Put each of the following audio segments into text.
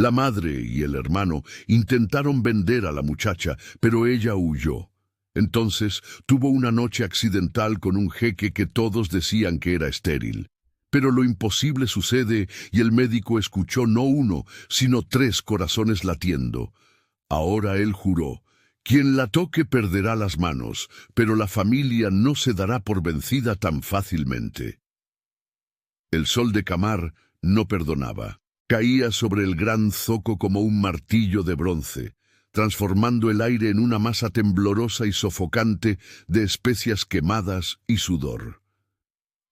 La madre y el hermano intentaron vender a la muchacha, pero ella huyó. Entonces tuvo una noche accidental con un jeque que todos decían que era estéril. Pero lo imposible sucede y el médico escuchó no uno, sino 3 corazones latiendo. Ahora él juró: quien la toque perderá las manos, pero la familia no se dará por vencida tan fácilmente. El sol de Camar no perdonaba. Caía sobre el gran zoco como un martillo de bronce, transformando el aire en una masa temblorosa y sofocante de especias quemadas y sudor.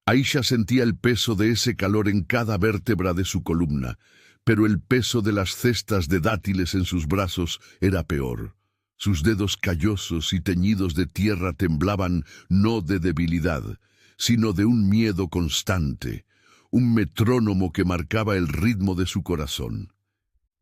Aisha sentía el peso de ese calor en cada vértebra de su columna, pero el peso de las cestas de dátiles en sus brazos era peor. Sus dedos callosos y teñidos de tierra temblaban no de debilidad, sino de un miedo constante, un metrónomo que marcaba el ritmo de su corazón.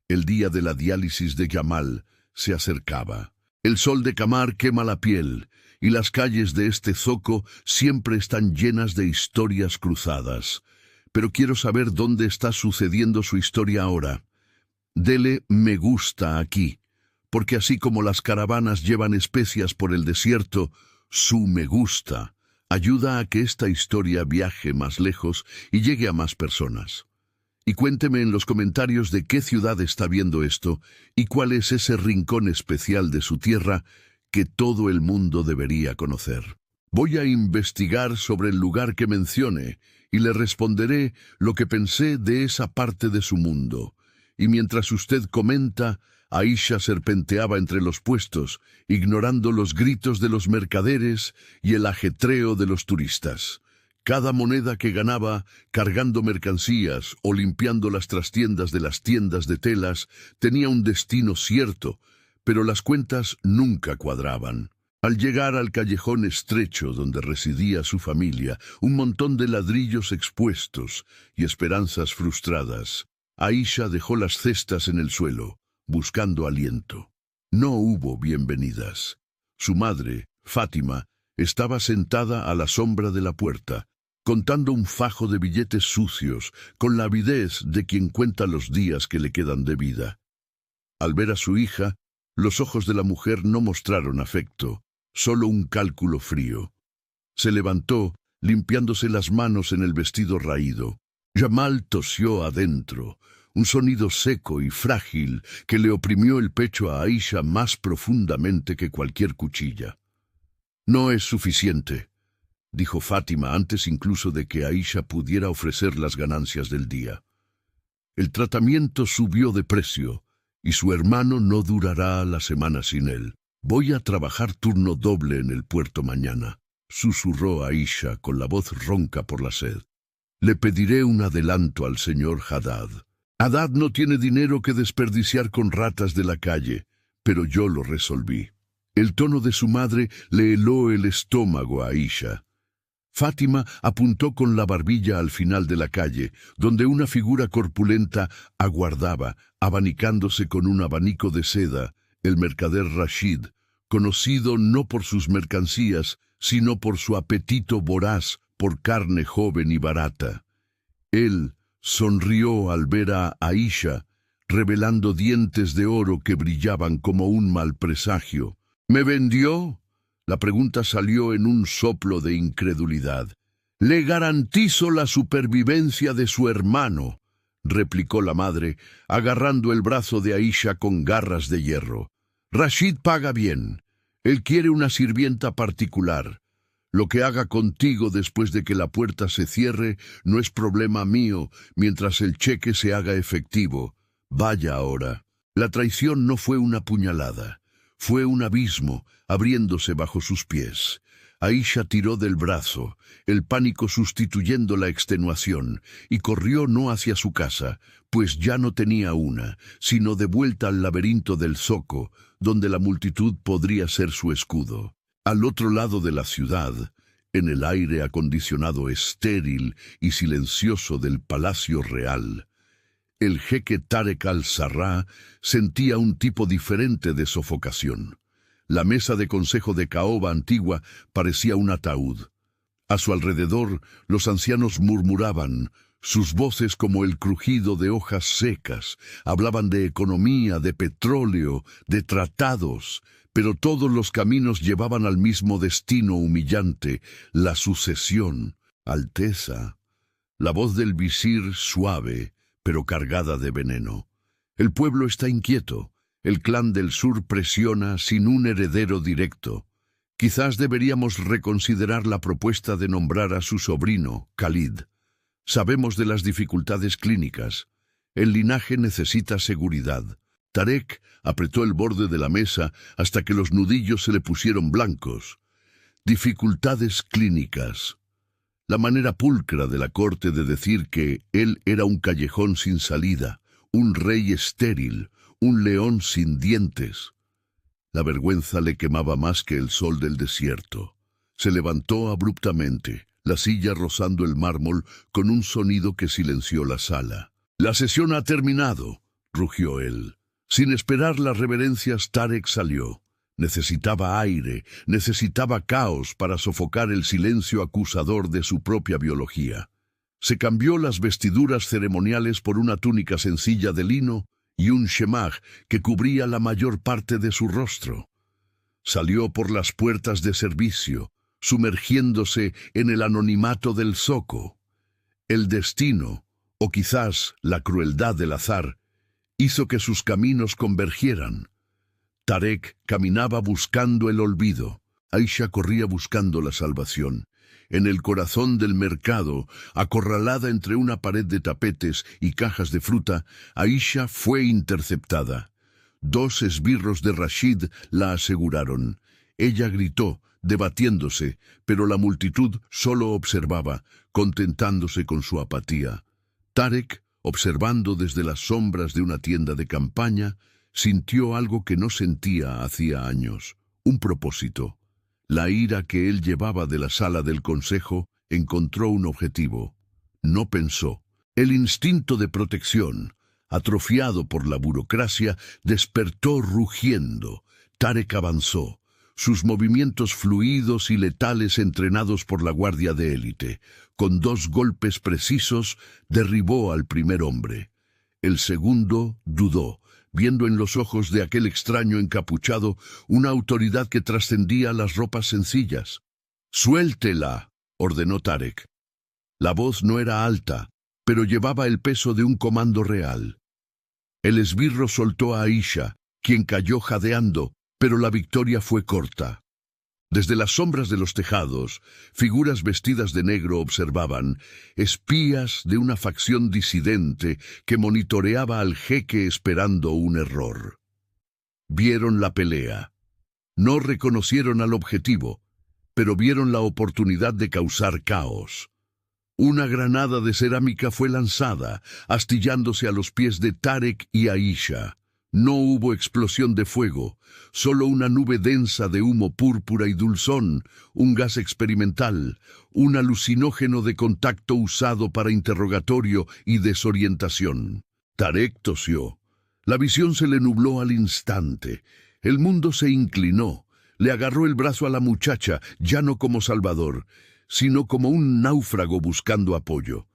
El día de la diálisis de Jamal se acercaba. El sol de Camar quema la piel, y las calles de este zoco siempre están llenas de historias cruzadas. Pero quiero saber dónde está sucediendo su historia ahora. Dele me gusta aquí, porque así como las caravanas llevan especias por el desierto, su me gusta ayuda a que esta historia viaje más lejos y llegue a más personas. Y cuénteme en los comentarios de qué ciudad está viendo esto y cuál es ese rincón especial de su tierra que todo el mundo debería conocer. Voy a investigar sobre el lugar que mencione y le responderé lo que pensé de esa parte de su mundo. Y mientras usted comenta, Aisha serpenteaba entre los puestos, ignorando los gritos de los mercaderes y el ajetreo de los turistas. Cada moneda que ganaba, cargando mercancías o limpiando las trastiendas de las tiendas de telas, tenía un destino cierto, pero las cuentas nunca cuadraban. Al llegar al callejón estrecho donde residía su familia, un montón de ladrillos expuestos y esperanzas frustradas, Aisha dejó las cestas en el suelo, buscando aliento. No hubo bienvenidas. Su madre, Fátima, estaba sentada a la sombra de la puerta, contando un fajo de billetes sucios, con la avidez de quien cuenta los días que le quedan de vida. Al ver a su hija, los ojos de la mujer no mostraron afecto, solo un cálculo frío. Se levantó, limpiándose las manos en el vestido raído. Jamal tosió adentro, un sonido seco y frágil que le oprimió el pecho a Aisha más profundamente que cualquier cuchilla. «No es suficiente», dijo Fátima antes incluso de que Aisha pudiera ofrecer las ganancias del día. «El tratamiento subió de precio, y su hermano no durará la semana sin él. Voy a trabajar turno doble en el puerto mañana», susurró Aisha con la voz ronca por la sed. «Le pediré un adelanto al señor Haddad. Haddad no tiene dinero que desperdiciar con ratas de la calle, pero yo lo resolví». El tono de su madre le heló el estómago a Aisha. Fátima apuntó con la barbilla al final de la calle, donde una figura corpulenta aguardaba, abanicándose con un abanico de seda, el mercader Rashid, conocido no por sus mercancías, sino por su apetito voraz por carne joven y barata. Él sonrió al ver a Aisha, revelando dientes de oro que brillaban como un mal presagio. «¿Me vendió?». La pregunta salió en un soplo de incredulidad. «Le garantizo la supervivencia de su hermano», replicó la madre, agarrando el brazo de Aisha con garras de hierro. «Rashid paga bien. Él quiere una sirvienta particular. Lo que haga contigo después de que la puerta se cierre no es problema mío mientras el cheque se haga efectivo. Vaya ahora». La traición no fue una puñalada. Fue un abismo abriéndose bajo sus pies. Aisha tiró del brazo, el pánico sustituyendo la extenuación, y corrió no hacia su casa, pues ya no tenía una, sino de vuelta al laberinto del zoco, donde la multitud podría ser su escudo. Al otro lado de la ciudad, en el aire acondicionado estéril y silencioso del Palacio Real, el jeque Tarek al-Sarrá sentía un tipo diferente de sofocación. La mesa de consejo de caoba antigua parecía un ataúd. A su alrededor, los ancianos murmuraban, Sus voces, como el crujido de hojas secas, hablaban de economía, de petróleo, de tratados, pero todos los caminos llevaban al mismo destino humillante, la sucesión. Alteza. La voz del visir suave, pero cargada de veneno. El pueblo está inquieto. El clan del sur presiona sin un heredero directo. Quizás deberíamos reconsiderar la propuesta de nombrar a su sobrino, Khalid. Sabemos de las dificultades clínicas. El linaje necesita seguridad. Tarek apretó el borde de la mesa hasta que los nudillos se le pusieron blancos. Dificultades clínicas. La manera pulcra de la corte de decir que él era un callejón sin salida, un rey estéril, un león sin dientes. La vergüenza le quemaba más que el sol del desierto. Se levantó abruptamente, la silla rozando el mármol con un sonido que silenció la sala. «La sesión ha terminado», rugió él. Sin esperar las reverencias, Tarek salió. Necesitaba aire, necesitaba caos para sofocar el silencio acusador de su propia biología. Se cambió las vestiduras ceremoniales por una túnica sencilla de lino y un shemag que cubría la mayor parte de su rostro. Salió por las puertas de servicio, sumergiéndose en el anonimato del zoco. El destino, o quizás la crueldad del azar, hizo que sus caminos convergieran. Tarek caminaba buscando el olvido. Aisha corría buscando la salvación. En el corazón del mercado, acorralada entre una pared de tapetes y cajas de fruta, Aisha fue interceptada. 2 esbirros de Rashid la aseguraron. Ella gritó, debatiéndose, pero la multitud solo observaba, contentándose con su apatía. Tarek, observando desde las sombras de una tienda de campaña, sintió algo que no sentía hacía años, un propósito. La ira que él llevaba de la sala del consejo encontró un objetivo. No pensó. El instinto de protección, atrofiado por la burocracia, despertó rugiendo. Tarek avanzó, sus movimientos fluidos y letales entrenados por la guardia de élite. Con 2 golpes precisos derribó al primer hombre. El segundo dudó, viendo en los ojos de aquel extraño encapuchado una autoridad que trascendía las ropas sencillas. «Suéltela», ordenó Tarek. La voz no era alta, pero llevaba el peso de un comando real. El esbirro soltó a Aisha, quien cayó jadeando, pero la victoria fue corta. Desde las sombras de los tejados, figuras vestidas de negro observaban, espías de una facción disidente que monitoreaba al jeque esperando un error. Vieron la pelea. No reconocieron al objetivo, pero vieron la oportunidad de causar caos. Una granada de cerámica fue lanzada, astillándose a los pies de Tarek y Aisha. No hubo explosión de fuego, solo una nube densa de humo púrpura y dulzón, un gas experimental, un alucinógeno de contacto usado para interrogatorio y desorientación. Tarek tosió. La visión se le nubló al instante. El mundo se inclinó. Le agarró el brazo a la muchacha, ya no como salvador, sino como un náufrago buscando apoyo.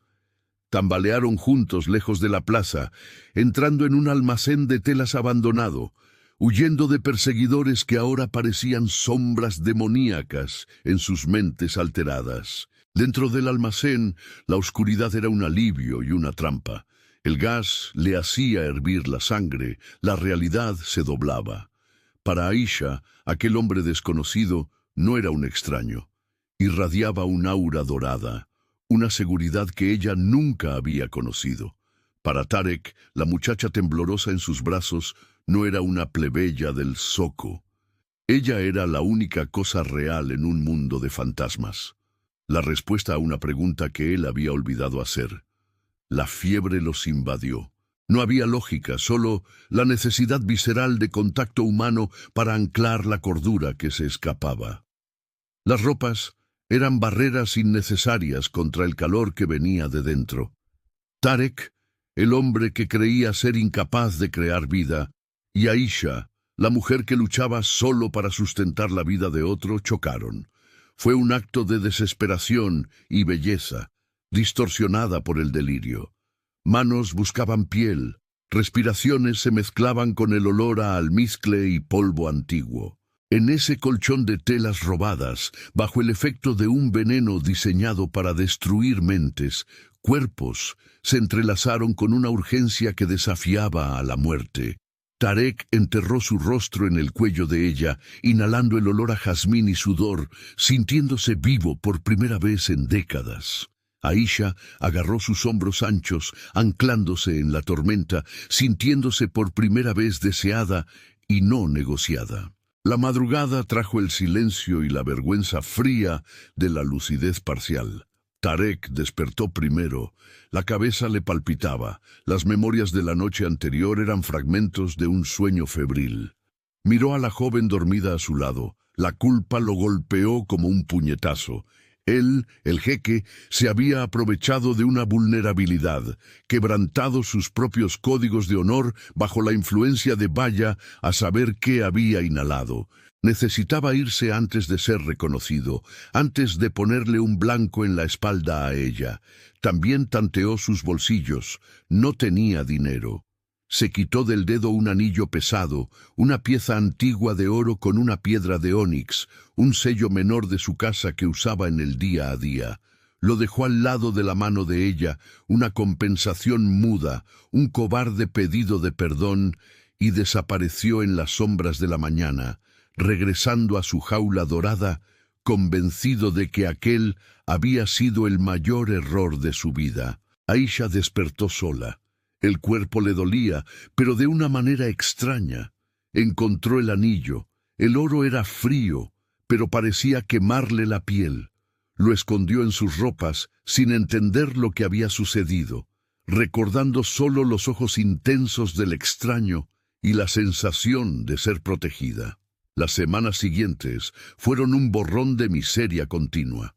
Tambalearon juntos lejos de la plaza, entrando en un almacén de telas abandonado, huyendo de perseguidores que ahora parecían sombras demoníacas en sus mentes alteradas. Dentro del almacén, la oscuridad era un alivio y una trampa. El gas le hacía hervir la sangre, la realidad se doblaba. Para Aisha, aquel hombre desconocido no era un extraño. Irradiaba un aura dorada, una seguridad que ella nunca había conocido. Para Tarek, la muchacha temblorosa en sus brazos no era una plebeya del zoco. Ella era la única cosa real en un mundo de fantasmas. La respuesta a una pregunta que él había olvidado hacer. La fiebre los invadió. No había lógica, solo la necesidad visceral de contacto humano para anclar la cordura que se escapaba. Las ropas eran barreras innecesarias contra el calor que venía de dentro. Tarek, el hombre que creía ser incapaz de crear vida, y Aisha, la mujer que luchaba solo para sustentar la vida de otro, chocaron. Fue un acto de desesperación y belleza, distorsionada por el delirio. Manos buscaban piel, respiraciones se mezclaban con el olor a almizcle y polvo antiguo. En ese colchón de telas robadas, bajo el efecto de un veneno diseñado para destruir mentes, cuerpos se entrelazaron con una urgencia que desafiaba a la muerte. Tarek enterró su rostro en el cuello de ella, inhalando el olor a jazmín y sudor, sintiéndose vivo por primera vez en décadas. Aisha agarró sus hombros anchos, anclándose en la tormenta, sintiéndose por primera vez deseada y no negociada. La madrugada trajo el silencio y la vergüenza fría de la lucidez parcial. Tarek despertó primero. La cabeza le palpitaba. Las memorias de la noche anterior eran fragmentos de un sueño febril. Miró a la joven dormida a su lado. La culpa lo golpeó como un puñetazo. Él, el jeque, se había aprovechado de una vulnerabilidad, quebrantado sus propios códigos de honor bajo la influencia de Baya a saber qué había inhalado. Necesitaba irse antes de ser reconocido, antes de ponerle un blanco en la espalda a ella. También tanteó sus bolsillos. No tenía dinero. Se quitó del dedo un anillo pesado, una pieza antigua de oro con una piedra de ónix, un sello menor de su casa que usaba en el día a día. Lo dejó al lado de la mano de ella, una compensación muda, un cobarde pedido de perdón, y desapareció en las sombras de la mañana, regresando a su jaula dorada, convencido de que aquel había sido el mayor error de su vida. Aisha despertó sola. El cuerpo le dolía, pero de una manera extraña. Encontró el anillo. El oro era frío, pero parecía quemarle la piel. Lo escondió en sus ropas, sin entender lo que había sucedido, recordando solo los ojos intensos del extraño y la sensación de ser protegida. Las semanas siguientes fueron un borrón de miseria continua.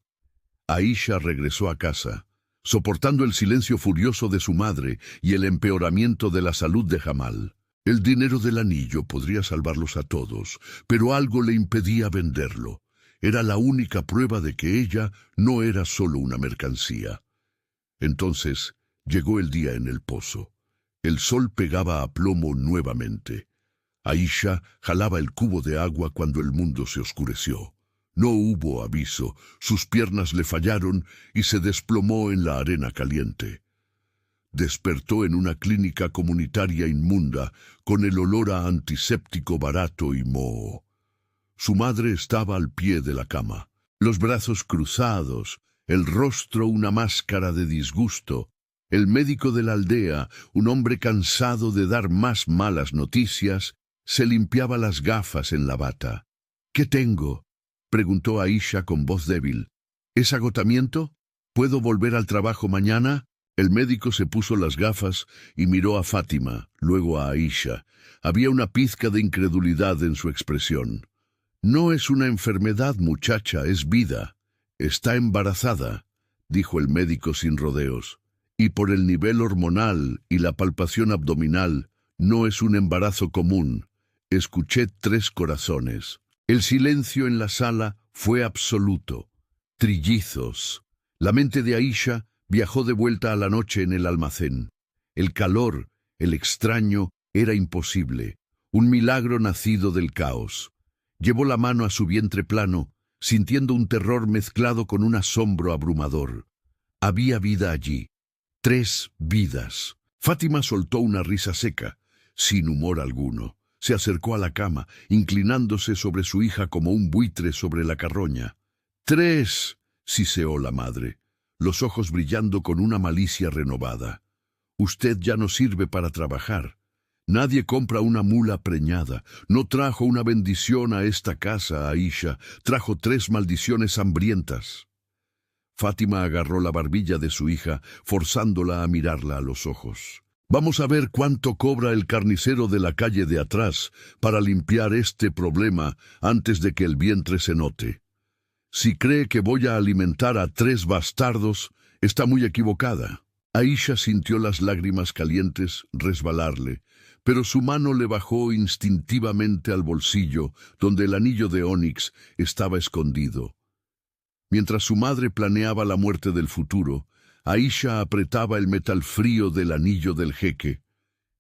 Aisha regresó a casa, soportando el silencio furioso de su madre y el empeoramiento de la salud de Jamal. El dinero del anillo podría salvarlos a todos, pero algo le impedía venderlo. Era la única prueba de que ella no era solo una mercancía. Entonces llegó el día en el pozo. El sol pegaba a plomo nuevamente. Aisha jalaba el cubo de agua cuando el mundo se oscureció. No hubo aviso, sus piernas le fallaron y se desplomó en la arena caliente. Despertó en una clínica comunitaria inmunda, con el olor a antiséptico barato y moho. Su madre estaba al pie de la cama, los brazos cruzados, el rostro una máscara de disgusto. El médico de la aldea, un hombre cansado de dar más malas noticias, se limpiaba las gafas en la bata. «¿Qué tengo?», preguntó Aisha con voz débil. «¿Es agotamiento? ¿Puedo volver al trabajo mañana?». El médico se puso las gafas y miró a Fátima, luego a Aisha. Había una pizca de incredulidad en su expresión. «No es una enfermedad, muchacha, es vida. Está embarazada», dijo el médico sin rodeos. «Y por el nivel hormonal y la palpación abdominal, no es un embarazo común. Escuché 3 corazones». El silencio en la sala fue absoluto. Trillizos. La mente de Aisha viajó de vuelta a la noche en el almacén. El calor, el extraño, era imposible. Un milagro nacido del caos. Llevó la mano a su vientre plano, sintiendo un terror mezclado con un asombro abrumador. Había vida allí. 3 vidas. Fátima soltó una risa seca, sin humor alguno. Se acercó a la cama, inclinándose sobre su hija como un buitre sobre la carroña. 3, siseó la madre, los ojos brillando con una malicia renovada. «Usted ya no sirve para trabajar. Nadie compra una mula preñada. No trajo una bendición a esta casa, Aisha. Trajo 3 maldiciones hambrientas». Fátima agarró la barbilla de su hija, forzándola a mirarla a los ojos. «Vamos a ver cuánto cobra el carnicero de la calle de atrás para limpiar este problema antes de que el vientre se note. Si cree que voy a alimentar a 3 bastardos, está muy equivocada». Aisha sintió las lágrimas calientes resbalarle, pero su mano le bajó instintivamente al bolsillo donde el anillo de ónix estaba escondido. Mientras su madre planeaba la muerte del futuro, Aisha apretaba el metal frío del anillo del jeque.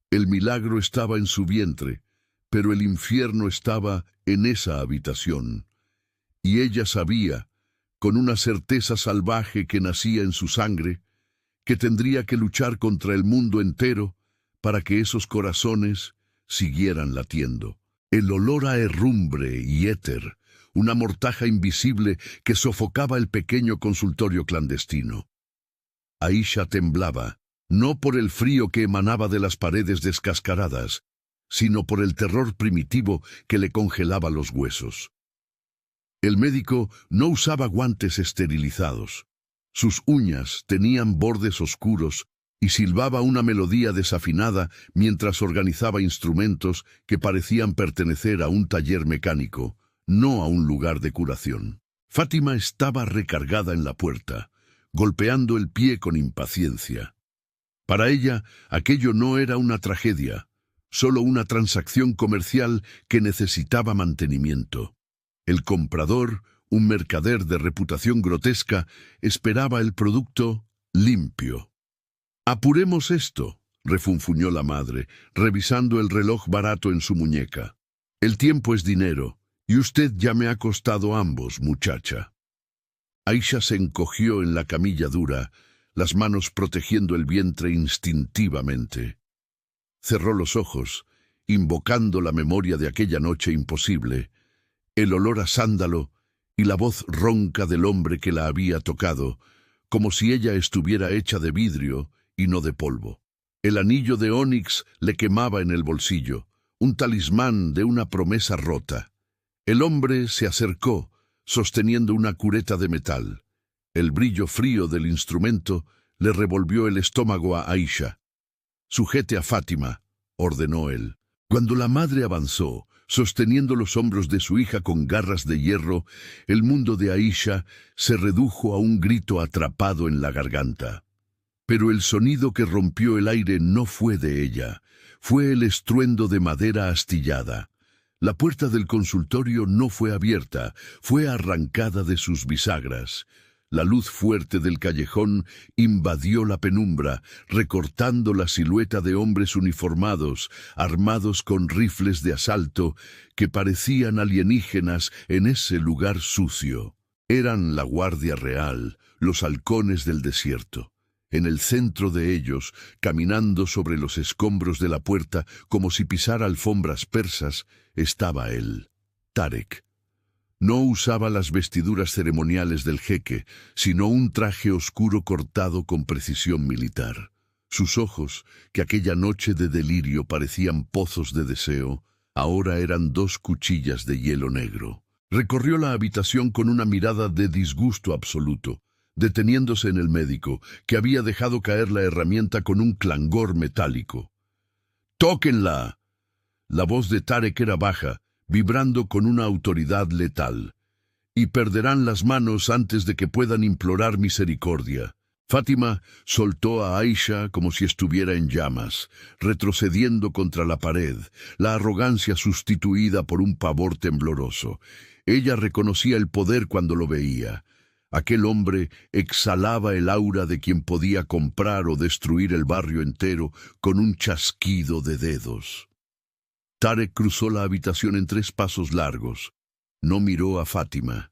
El milagro estaba en su vientre, pero el infierno estaba en esa habitación. Y ella sabía, con una certeza salvaje que nacía en su sangre, que tendría que luchar contra el mundo entero para que esos corazones siguieran latiendo. El olor a herrumbre y éter, una mortaja invisible que sofocaba el pequeño consultorio clandestino. Aisha temblaba, no por el frío que emanaba de las paredes descascaradas, sino por el terror primitivo que le congelaba los huesos. El médico no usaba guantes esterilizados. Sus uñas tenían bordes oscuros y silbaba una melodía desafinada mientras organizaba instrumentos que parecían pertenecer a un taller mecánico, no a un lugar de curación. Fátima estaba recargada en la puerta, golpeando el pie con impaciencia. Para ella, aquello no era una tragedia, solo una transacción comercial que necesitaba mantenimiento. El comprador, un mercader de reputación grotesca, esperaba el producto limpio. «Apuremos esto», refunfuñó la madre, revisando el reloj barato en su muñeca. «El tiempo es dinero, y usted ya me ha costado ambos, muchacha». Aisha se encogió en la camilla dura, las manos protegiendo el vientre instintivamente. Cerró los ojos, invocando la memoria de aquella noche imposible, el olor a sándalo y la voz ronca del hombre que la había tocado, como si ella estuviera hecha de vidrio y no de polvo. El anillo de ónix le quemaba en el bolsillo, un talismán de una promesa rota. El hombre se acercó, sosteniendo una cureta de metal. El brillo frío del instrumento le revolvió el estómago a Aisha. «Sujete a Fátima», ordenó él. Cuando la madre avanzó, sosteniendo los hombros de su hija con garras de hierro, el mundo de Aisha se redujo a un grito atrapado en la garganta. Pero el sonido que rompió el aire no fue de ella, fue el estruendo de madera astillada. La puerta del consultorio no fue abierta, fue arrancada de sus bisagras. La luz fuerte del callejón invadió la penumbra, recortando la silueta de hombres uniformados, armados con rifles de asalto, que parecían alienígenas en ese lugar sucio. Eran la Guardia Real, los halcones del desierto. En el centro de ellos, caminando sobre los escombros de la puerta como si pisara alfombras persas, estaba él, Tarek. No usaba las vestiduras ceremoniales del jeque, sino un traje oscuro cortado con precisión militar. Sus ojos, que aquella noche de delirio parecían pozos de deseo, ahora eran dos cuchillas de hielo negro. Recorrió la habitación con una mirada de disgusto absoluto, deteniéndose en el médico, que había dejado caer la herramienta con un clangor metálico. «¡Tóquenla!». La voz de Tarek era baja, vibrando con una autoridad letal. «Y perderán las manos antes de que puedan implorar misericordia». Fátima soltó a Aisha como si estuviera en llamas, retrocediendo contra la pared, la arrogancia sustituida por un pavor tembloroso. Ella reconocía el poder cuando lo veía. Aquel hombre exhalaba el aura de quien podía comprar o destruir el barrio entero con un chasquido de dedos. Tarek cruzó la habitación en 3 pasos largos. No miró a Fátima.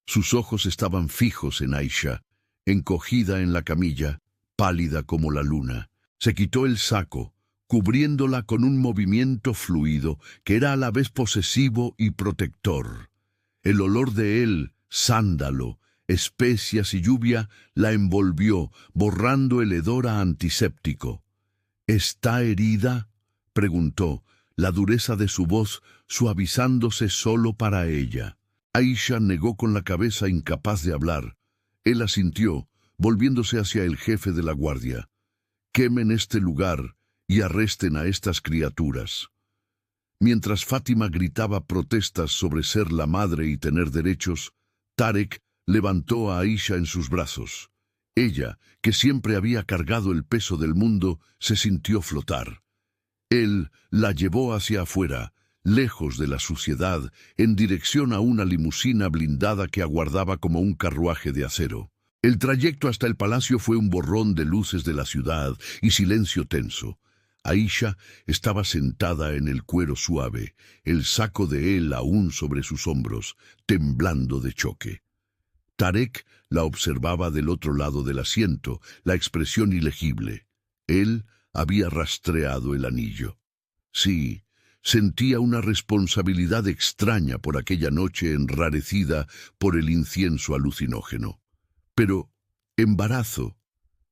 Sus ojos estaban fijos en Aisha, encogida en la camilla, pálida como la luna. Se quitó el saco, cubriéndola con un movimiento fluido que era a la vez posesivo y protector. El olor de él, sándalo, especias y lluvia, la envolvió, borrando el hedor a antiséptico. «¿Está herida?», preguntó, la dureza de su voz suavizándose solo para ella. Aisha negó con la cabeza, incapaz de hablar. Él asintió, volviéndose hacia el jefe de la guardia. «Quemen este lugar y arresten a estas criaturas». Mientras Fátima gritaba protestas sobre ser la madre y tener derechos, Tarek levantó a Aisha en sus brazos. Ella, que siempre había cargado el peso del mundo, se sintió flotar. Él la llevó hacia afuera, lejos de la suciedad, en dirección a una limusina blindada que aguardaba como un carruaje de acero. El trayecto hasta el palacio fue un borrón de luces de la ciudad y silencio tenso. Aisha estaba sentada en el cuero suave, el saco de él aún sobre sus hombros, temblando de choque. Tarek la observaba del otro lado del asiento, la expresión ilegible. Él había rastreado el anillo. Sí, sentía una responsabilidad extraña por aquella noche enrarecida por el incienso alucinógeno. Pero, embarazo,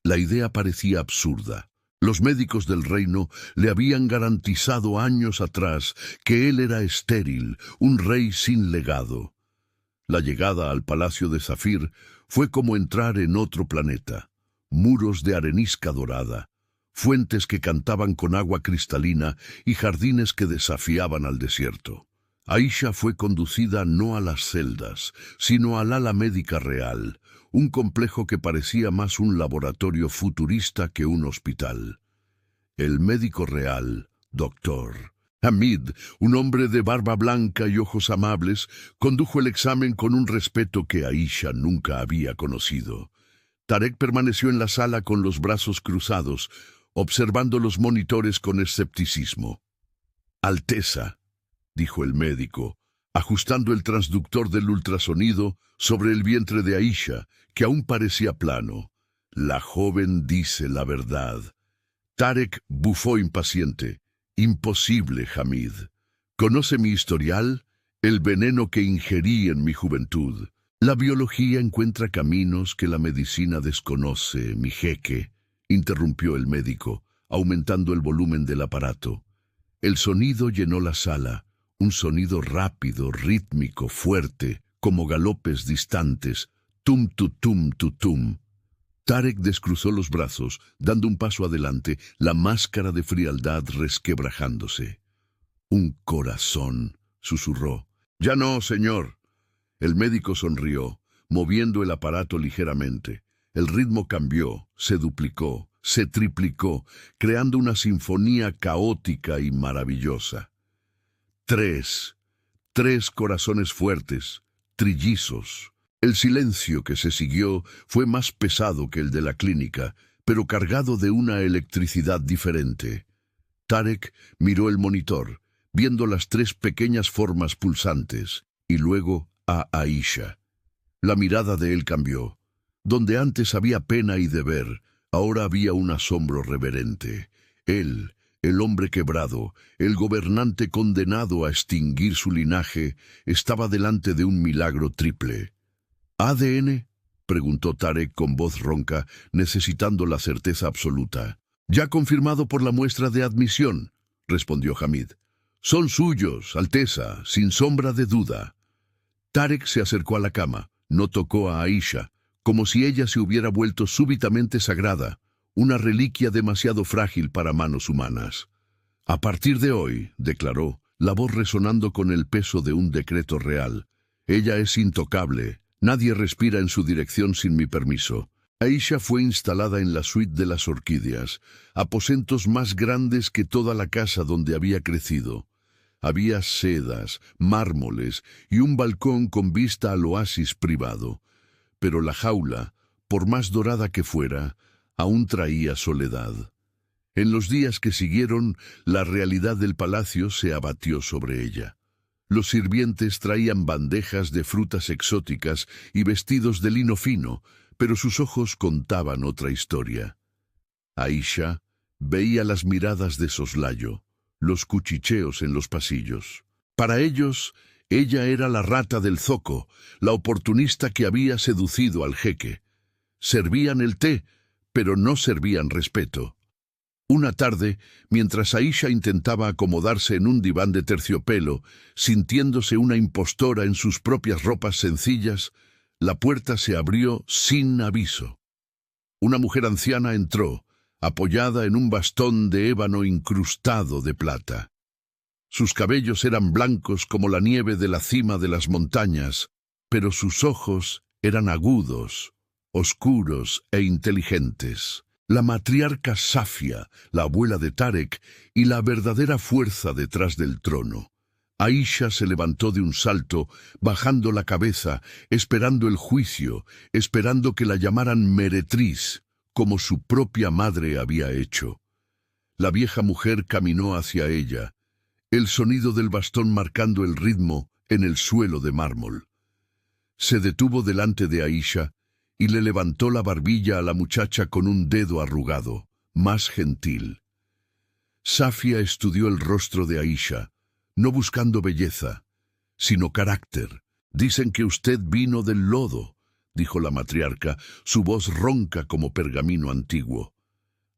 la idea parecía absurda. Los médicos del reino le habían garantizado años atrás que él era estéril, un rey sin legado. La llegada al palacio de Zafir fue como entrar en otro planeta. Muros de arenisca dorada, fuentes que cantaban con agua cristalina y jardines que desafiaban al desierto. Aisha fue conducida no a las celdas, sino al ala médica real, un complejo que parecía más un laboratorio futurista que un hospital. El médico real, doctor Hamid, un hombre de barba blanca y ojos amables, condujo el examen con un respeto que Aisha nunca había conocido. Tarek permaneció en la sala con los brazos cruzados, observando los monitores con escepticismo. «Alteza», dijo el médico, ajustando el transductor del ultrasonido sobre el vientre de Aisha, que aún parecía plano. «La joven dice la verdad». Tarek bufó impaciente. «Imposible, Hamid. ¿Conoce mi historial? El veneno que ingerí en mi juventud. La biología encuentra caminos que la medicina desconoce, mi jeque», interrumpió el médico, aumentando el volumen del aparato. El sonido llenó la sala, un sonido rápido, rítmico, fuerte, como galopes distantes, tum-tu-tum-tu-tum. Tarek descruzó los brazos, dando un paso adelante, la máscara de frialdad resquebrajándose. «Un corazón», susurró. «Ya no, señor». El médico sonrió, moviendo el aparato ligeramente. El ritmo cambió, se duplicó, se triplicó, creando una sinfonía caótica y maravillosa. Tres corazones fuertes, trillizos. El silencio que se siguió fue más pesado que el de la clínica, pero cargado de una electricidad diferente. Tarek miró el monitor, viendo las 3 pequeñas formas pulsantes, y luego a Aisha. La mirada de él cambió. Donde antes había pena y deber, ahora había un asombro reverente. Él, el hombre quebrado, el gobernante condenado a extinguir su linaje, estaba delante de un milagro triple. «¿ADN?», preguntó Tarek con voz ronca, necesitando la certeza absoluta. «Ya confirmado por la muestra de admisión», respondió Hamid. «Son suyos, Alteza, sin sombra de duda». Tarek se acercó a la cama, no tocó a Aisha, como si ella se hubiera vuelto súbitamente sagrada, una reliquia demasiado frágil para manos humanas. «A partir de hoy», declaró, la voz resonando con el peso de un decreto real, «ella es intocable. Nadie respira en su dirección sin mi permiso». Aisha fue instalada en la suite de las orquídeas, aposentos más grandes que toda la casa donde había crecido. Había sedas, mármoles y un balcón con vista al oasis privado. Pero la jaula, por más dorada que fuera, aún traía soledad. En los días que siguieron, la realidad del palacio se abatió sobre ella. Los sirvientes traían bandejas de frutas exóticas y vestidos de lino fino, pero sus ojos contaban otra historia. Aisha veía las miradas de soslayo, los cuchicheos en los pasillos. Para ellos, ella era la rata del zoco, la oportunista que había seducido al jeque. Servían el té, pero no servían respeto. Una tarde, mientras Aisha intentaba acomodarse en un diván de terciopelo, sintiéndose una impostora en sus propias ropas sencillas, la puerta se abrió sin aviso. Una mujer anciana entró, apoyada en un bastón de ébano incrustado de plata. Sus cabellos eran blancos como la nieve de la cima de las montañas, pero sus ojos eran agudos, oscuros e inteligentes. La matriarca Safia, la abuela de Tarek, y la verdadera fuerza detrás del trono. Aisha se levantó de un salto, bajando la cabeza, esperando el juicio, esperando que la llamaran meretriz, como su propia madre había hecho. La vieja mujer caminó hacia ella, el sonido del bastón marcando el ritmo en el suelo de mármol. Se detuvo delante de Aisha y le levantó la barbilla a la muchacha con un dedo arrugado, más gentil. Safia estudió el rostro de Aisha, no buscando belleza, sino carácter. «Dicen que usted vino del lodo», dijo la matriarca, su voz ronca como pergamino antiguo.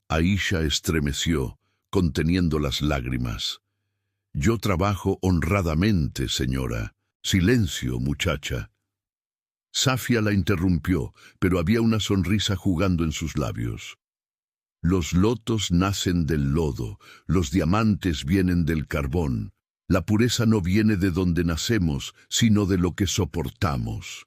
Aisha estremeció, conteniendo las lágrimas. «Yo trabajo honradamente, señora. Silencio, muchacha». Safia la interrumpió, pero había una sonrisa jugando en sus labios. «Los lotos nacen del lodo, los diamantes vienen del carbón. La pureza no viene de donde nacemos, sino de lo que soportamos».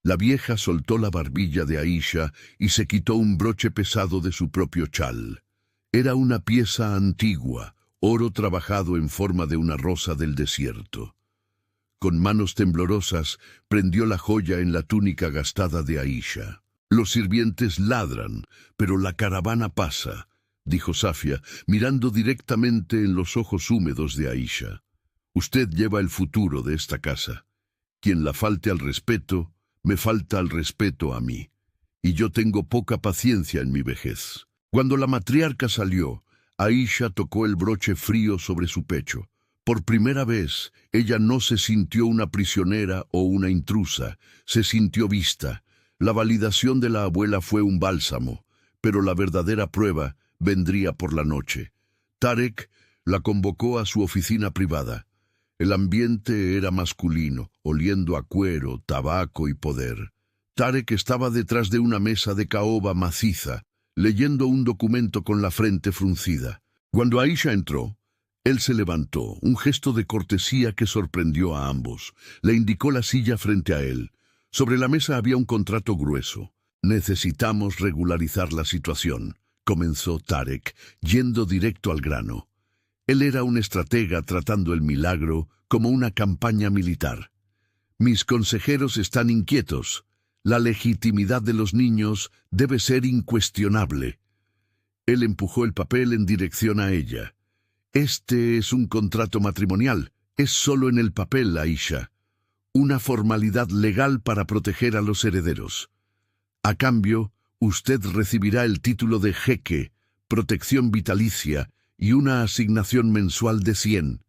La vieja soltó la barbilla de Aisha y se quitó un broche pesado de su propio chal. Era una pieza antigua, oro trabajado en forma de una rosa del desierto. Con manos temblorosas, prendió la joya en la túnica gastada de Aisha. «Los sirvientes ladran, pero la caravana pasa», dijo Safia, mirando directamente en los ojos húmedos de Aisha. «Usted lleva el futuro de esta casa. Quien la falte al respeto, me falta al respeto a mí. Y yo tengo poca paciencia en mi vejez». Cuando la matriarca salió, Aisha tocó el broche frío sobre su pecho. Por primera vez, ella no se sintió una prisionera o una intrusa, se sintió vista. La validación de la abuela fue un bálsamo, pero la verdadera prueba vendría por la noche. Tarek la convocó a su oficina privada. El ambiente era masculino, oliendo a cuero, tabaco y poder. Tarek estaba detrás de una mesa de caoba maciza, leyendo un documento con la frente fruncida. Cuando Aisha entró, él se levantó, un gesto de cortesía que sorprendió a ambos. Le indicó la silla frente a él. Sobre la mesa había un contrato grueso. «Necesitamos regularizar la situación», comenzó Tarek, yendo directo al grano. Él era un estratega tratando el milagro como una campaña militar. «Mis consejeros están inquietos. La legitimidad de los niños debe ser incuestionable». Él empujó el papel en dirección a ella. «Este es un contrato matrimonial. Es solo en el papel, Aisha. Una formalidad legal para proteger a los herederos. A cambio, usted recibirá el título de jeque, protección vitalicia y una asignación mensual de 100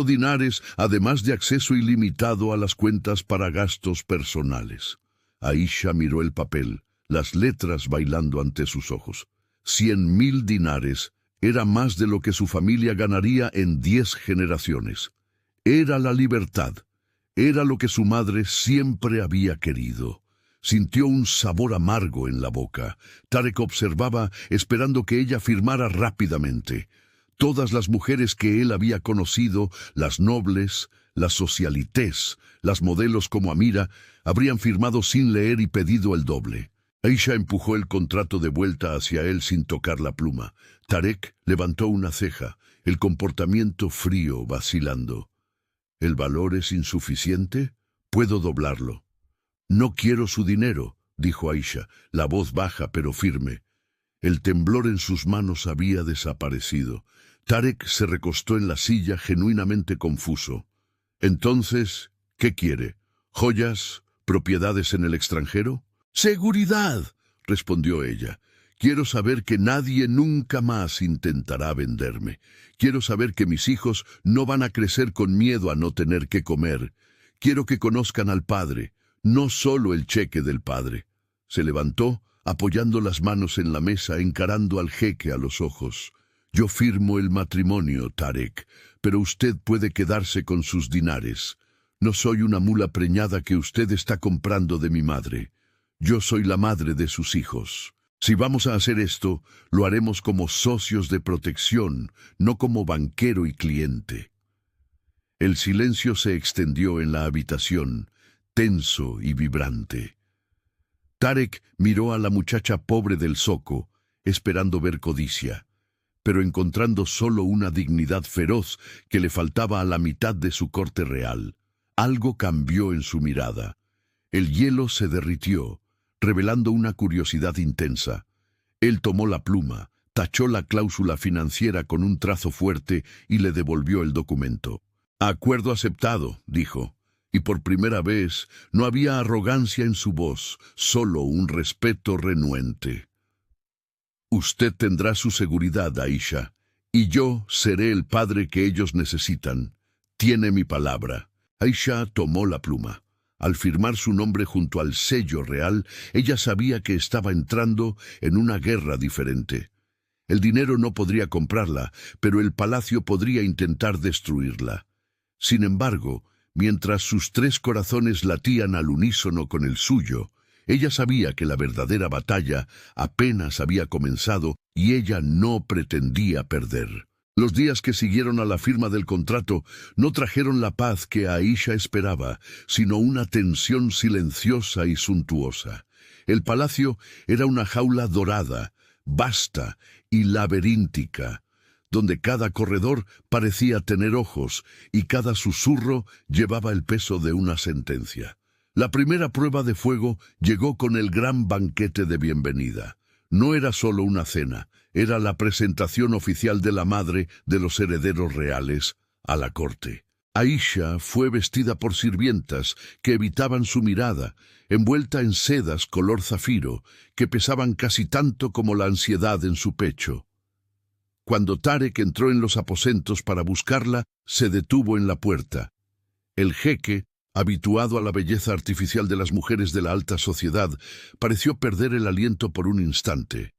dinares, además de acceso ilimitado a las cuentas para gastos personales». Aisha miró el papel, las letras bailando ante sus ojos. 100.000 dinares era más de lo que su familia ganaría en 10 generaciones. Era la libertad. Era lo que su madre siempre había querido. Sintió un sabor amargo en la boca. Tarek observaba, esperando que ella firmara rápidamente. Todas las mujeres que él había conocido, las nobles, las socialites, las modelos como Amira, habrían firmado sin leer y pedido el doble. Aisha empujó el contrato de vuelta hacia él sin tocar la pluma. Tarek levantó una ceja, el comportamiento frío, vacilando. «¿El valor es insuficiente? Puedo doblarlo». «No quiero su dinero», dijo Aisha, la voz baja pero firme. El temblor en sus manos había desaparecido. Tarek se recostó en la silla genuinamente confuso. «Entonces, ¿qué quiere? ¿Joyas? ¿Propiedades en el extranjero?» «Seguridad», respondió ella. «Quiero saber que nadie nunca más intentará venderme. Quiero saber que mis hijos no van a crecer con miedo a no tener que comer. Quiero que conozcan al padre, no solo el cheque del padre». Se levantó, apoyando las manos en la mesa, encarando al jeque a los ojos. «Yo firmo el matrimonio, Tarek, pero usted puede quedarse con sus dinares. No soy una mula preñada que usted está comprando de mi madre. Yo soy la madre de sus hijos. Si vamos a hacer esto, lo haremos como socios de protección, no como banquero y cliente». El silencio se extendió en la habitación, tenso y vibrante. Tarek miró a la muchacha pobre del zoco, esperando ver codicia. pero encontrando solo una dignidad feroz que le faltaba a la mitad de su corte real. Algo cambió en su mirada. El hielo se derritió, revelando una curiosidad intensa. Él tomó la pluma, tachó la cláusula financiera con un trazo fuerte y le devolvió el documento. «Acuerdo aceptado», dijo, y por primera vez no había arrogancia en su voz, solo un respeto renuente. «Usted tendrá su seguridad, Aisha, y yo seré el padre que ellos necesitan. Tiene mi palabra». Aisha tomó la pluma. Al firmar su nombre junto al sello real, ella sabía que estaba entrando en una guerra diferente. El dinero no podría comprarla, pero el palacio podría intentar destruirla. Sin embargo, mientras sus 3 corazones latían al unísono con el suyo, ella sabía que la verdadera batalla apenas había comenzado y ella no pretendía perder. Los días que siguieron a la firma del contrato no trajeron la paz que Aisha esperaba, sino una tensión silenciosa y suntuosa. El palacio era una jaula dorada, vasta y laberíntica, donde cada corredor parecía tener ojos y cada susurro llevaba el peso de una sentencia. La primera prueba de fuego llegó con el gran banquete de bienvenida. No era solo una cena, era la presentación oficial de la madre de los herederos reales a la corte. Aisha fue vestida por sirvientas que evitaban su mirada, envuelta en sedas color zafiro, que pesaban casi tanto como la ansiedad en su pecho. Cuando Tarek entró en los aposentos para buscarla, se detuvo en la puerta. El jeque, habituado a la belleza artificial de las mujeres de la alta sociedad, pareció perder el aliento por un instante.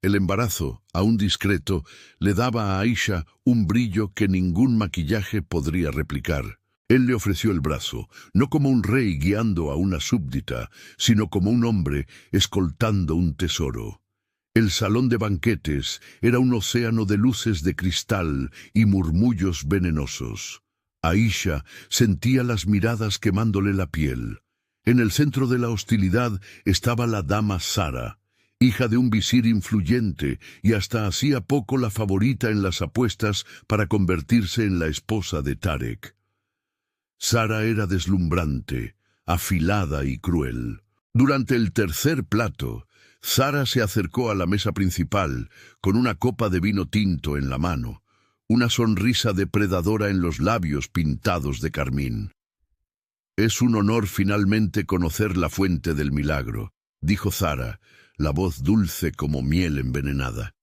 El embarazo, aún discreto, le daba a Aisha un brillo que ningún maquillaje podría replicar. Él le ofreció el brazo, no como un rey guiando a una súbdita, sino como un hombre escoltando un tesoro. El salón de banquetes era un océano de luces de cristal y murmullos venenosos. Aisha sentía las miradas quemándole la piel. En el centro de la hostilidad estaba la dama Sara, hija de un visir influyente y hasta hacía poco la favorita en las apuestas para convertirse en la esposa de Tarek. Sara era deslumbrante, afilada y cruel. Durante el tercer plato, Sara se acercó a la mesa principal con una copa de vino tinto en la mano, una sonrisa depredadora en los labios pintados de carmín. «Es un honor finalmente conocer la fuente del milagro», dijo Sara, la voz dulce como miel envenenada.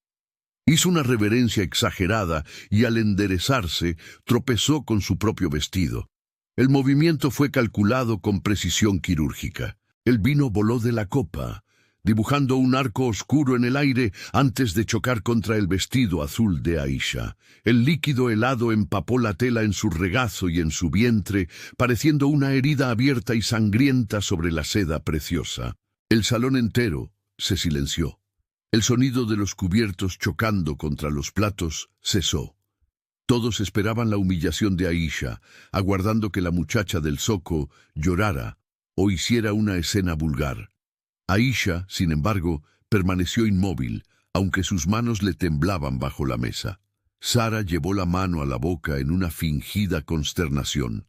Hizo una reverencia exagerada y al enderezarse tropezó con su propio vestido. El movimiento fue calculado con precisión quirúrgica. El vino voló de la copa, dibujando un arco oscuro en el aire antes de chocar contra el vestido azul de Aisha. El líquido helado empapó la tela en su regazo y en su vientre, pareciendo una herida abierta y sangrienta sobre la seda preciosa. El salón entero se silenció. El sonido de los cubiertos chocando contra los platos cesó. Todos esperaban la humillación de Aisha, aguardando que la muchacha del zoco llorara o hiciera una escena vulgar. Aisha, sin embargo, permaneció inmóvil, aunque sus manos le temblaban bajo la mesa. Sara llevó la mano a la boca en una fingida consternación.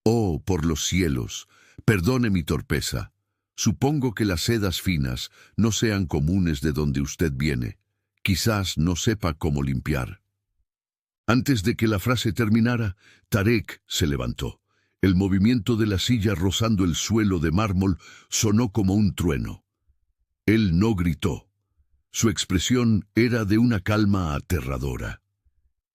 «Oh, por los cielos, perdone mi torpeza. Supongo que las sedas finas no sean comunes de donde usted viene. Quizás no sepa cómo limpiar». Antes de que la frase terminara, Tarek se levantó. El movimiento de la silla rozando el suelo de mármol sonó como un trueno. Él no gritó. Su expresión era de una calma aterradora.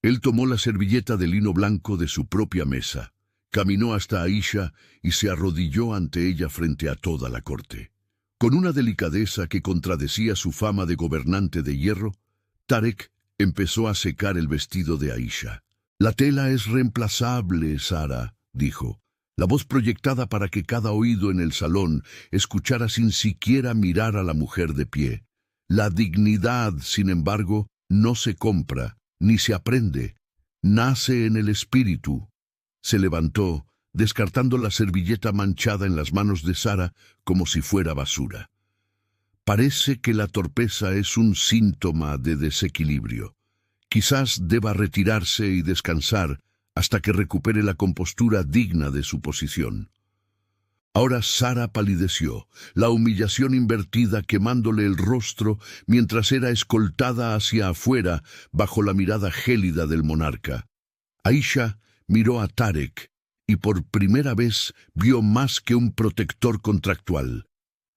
Él tomó la servilleta de lino blanco de su propia mesa, caminó hasta Aisha y se arrodilló ante ella frente a toda la corte. Con una delicadeza que contradecía su fama de gobernante de hierro, Tarek empezó a secar el vestido de Aisha. «La tela es reemplazable, Sara», dijo, la voz proyectada para que cada oído en el salón escuchara sin siquiera mirar a la mujer de pie. «La dignidad, sin embargo, no se compra, ni se aprende. Nace en el espíritu». Se levantó, descartando la servilleta manchada en las manos de Sara como si fuera basura. «Parece que la torpeza es un síntoma de desequilibrio. Quizás deba retirarse y descansar hasta que recupere la compostura digna de su posición. Ahora Sara palideció, la humillación invertida quemándole el rostro mientras era escoltada hacia afuera bajo la mirada gélida del monarca. Aisha miró a Tarek y por primera vez vio más que un protector contractual.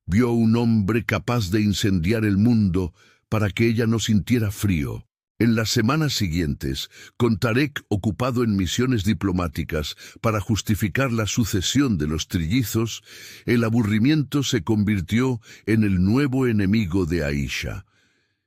Vio un hombre capaz de incendiar el mundo para que ella no sintiera frío. En las semanas siguientes, con Tarek ocupado en misiones diplomáticas para justificar la sucesión de los trillizos, el aburrimiento se convirtió en el nuevo enemigo de Aisha.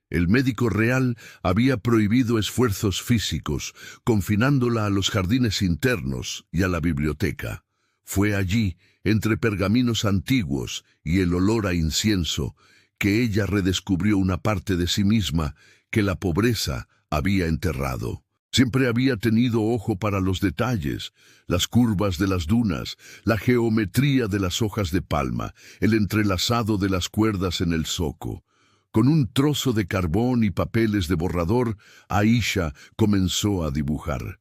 El médico real había prohibido esfuerzos físicos, confinándola a los jardines internos y a la biblioteca. Fue allí, entre pergaminos antiguos y el olor a incienso, que ella redescubrió una parte de sí misma que la pobreza había enterrado. Siempre había tenido ojo para los detalles, las curvas de las dunas, la geometría de las hojas de palma, el entrelazado de las cuerdas en el zoco. Con un trozo de carbón y papeles de borrador, Aisha comenzó a dibujar.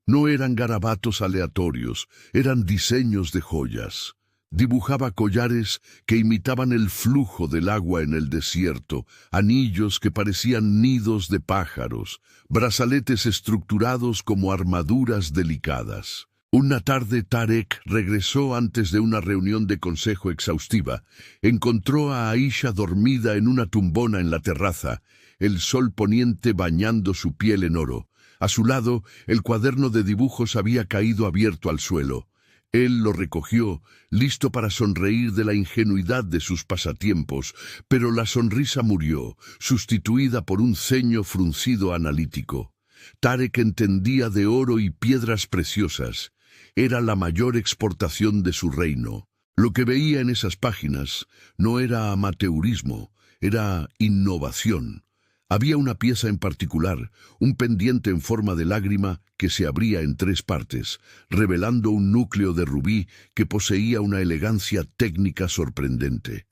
No eran garabatos aleatorios, eran diseños de joyas. Dibujaba collares que imitaban el flujo del agua en el desierto, anillos que parecían nidos de pájaros, brazaletes estructurados como armaduras delicadas. Una tarde Tarek regresó antes de una reunión de consejo exhaustiva. Encontró a Aisha dormida en una tumbona en la terraza, el sol poniente bañando su piel en oro. A su lado, el cuaderno de dibujos había caído abierto al suelo. Él lo recogió, listo para sonreír de la ingenuidad de sus pasatiempos, pero la sonrisa murió, sustituida por un ceño fruncido analítico. Tarek entendía de oro y piedras preciosas. Era la mayor exportación de su reino. Lo que veía en esas páginas no era amateurismo, era innovación. Había una pieza en particular, un pendiente en forma de lágrima que se abría en 3 partes, revelando un núcleo de rubí que poseía una elegancia técnica sorprendente.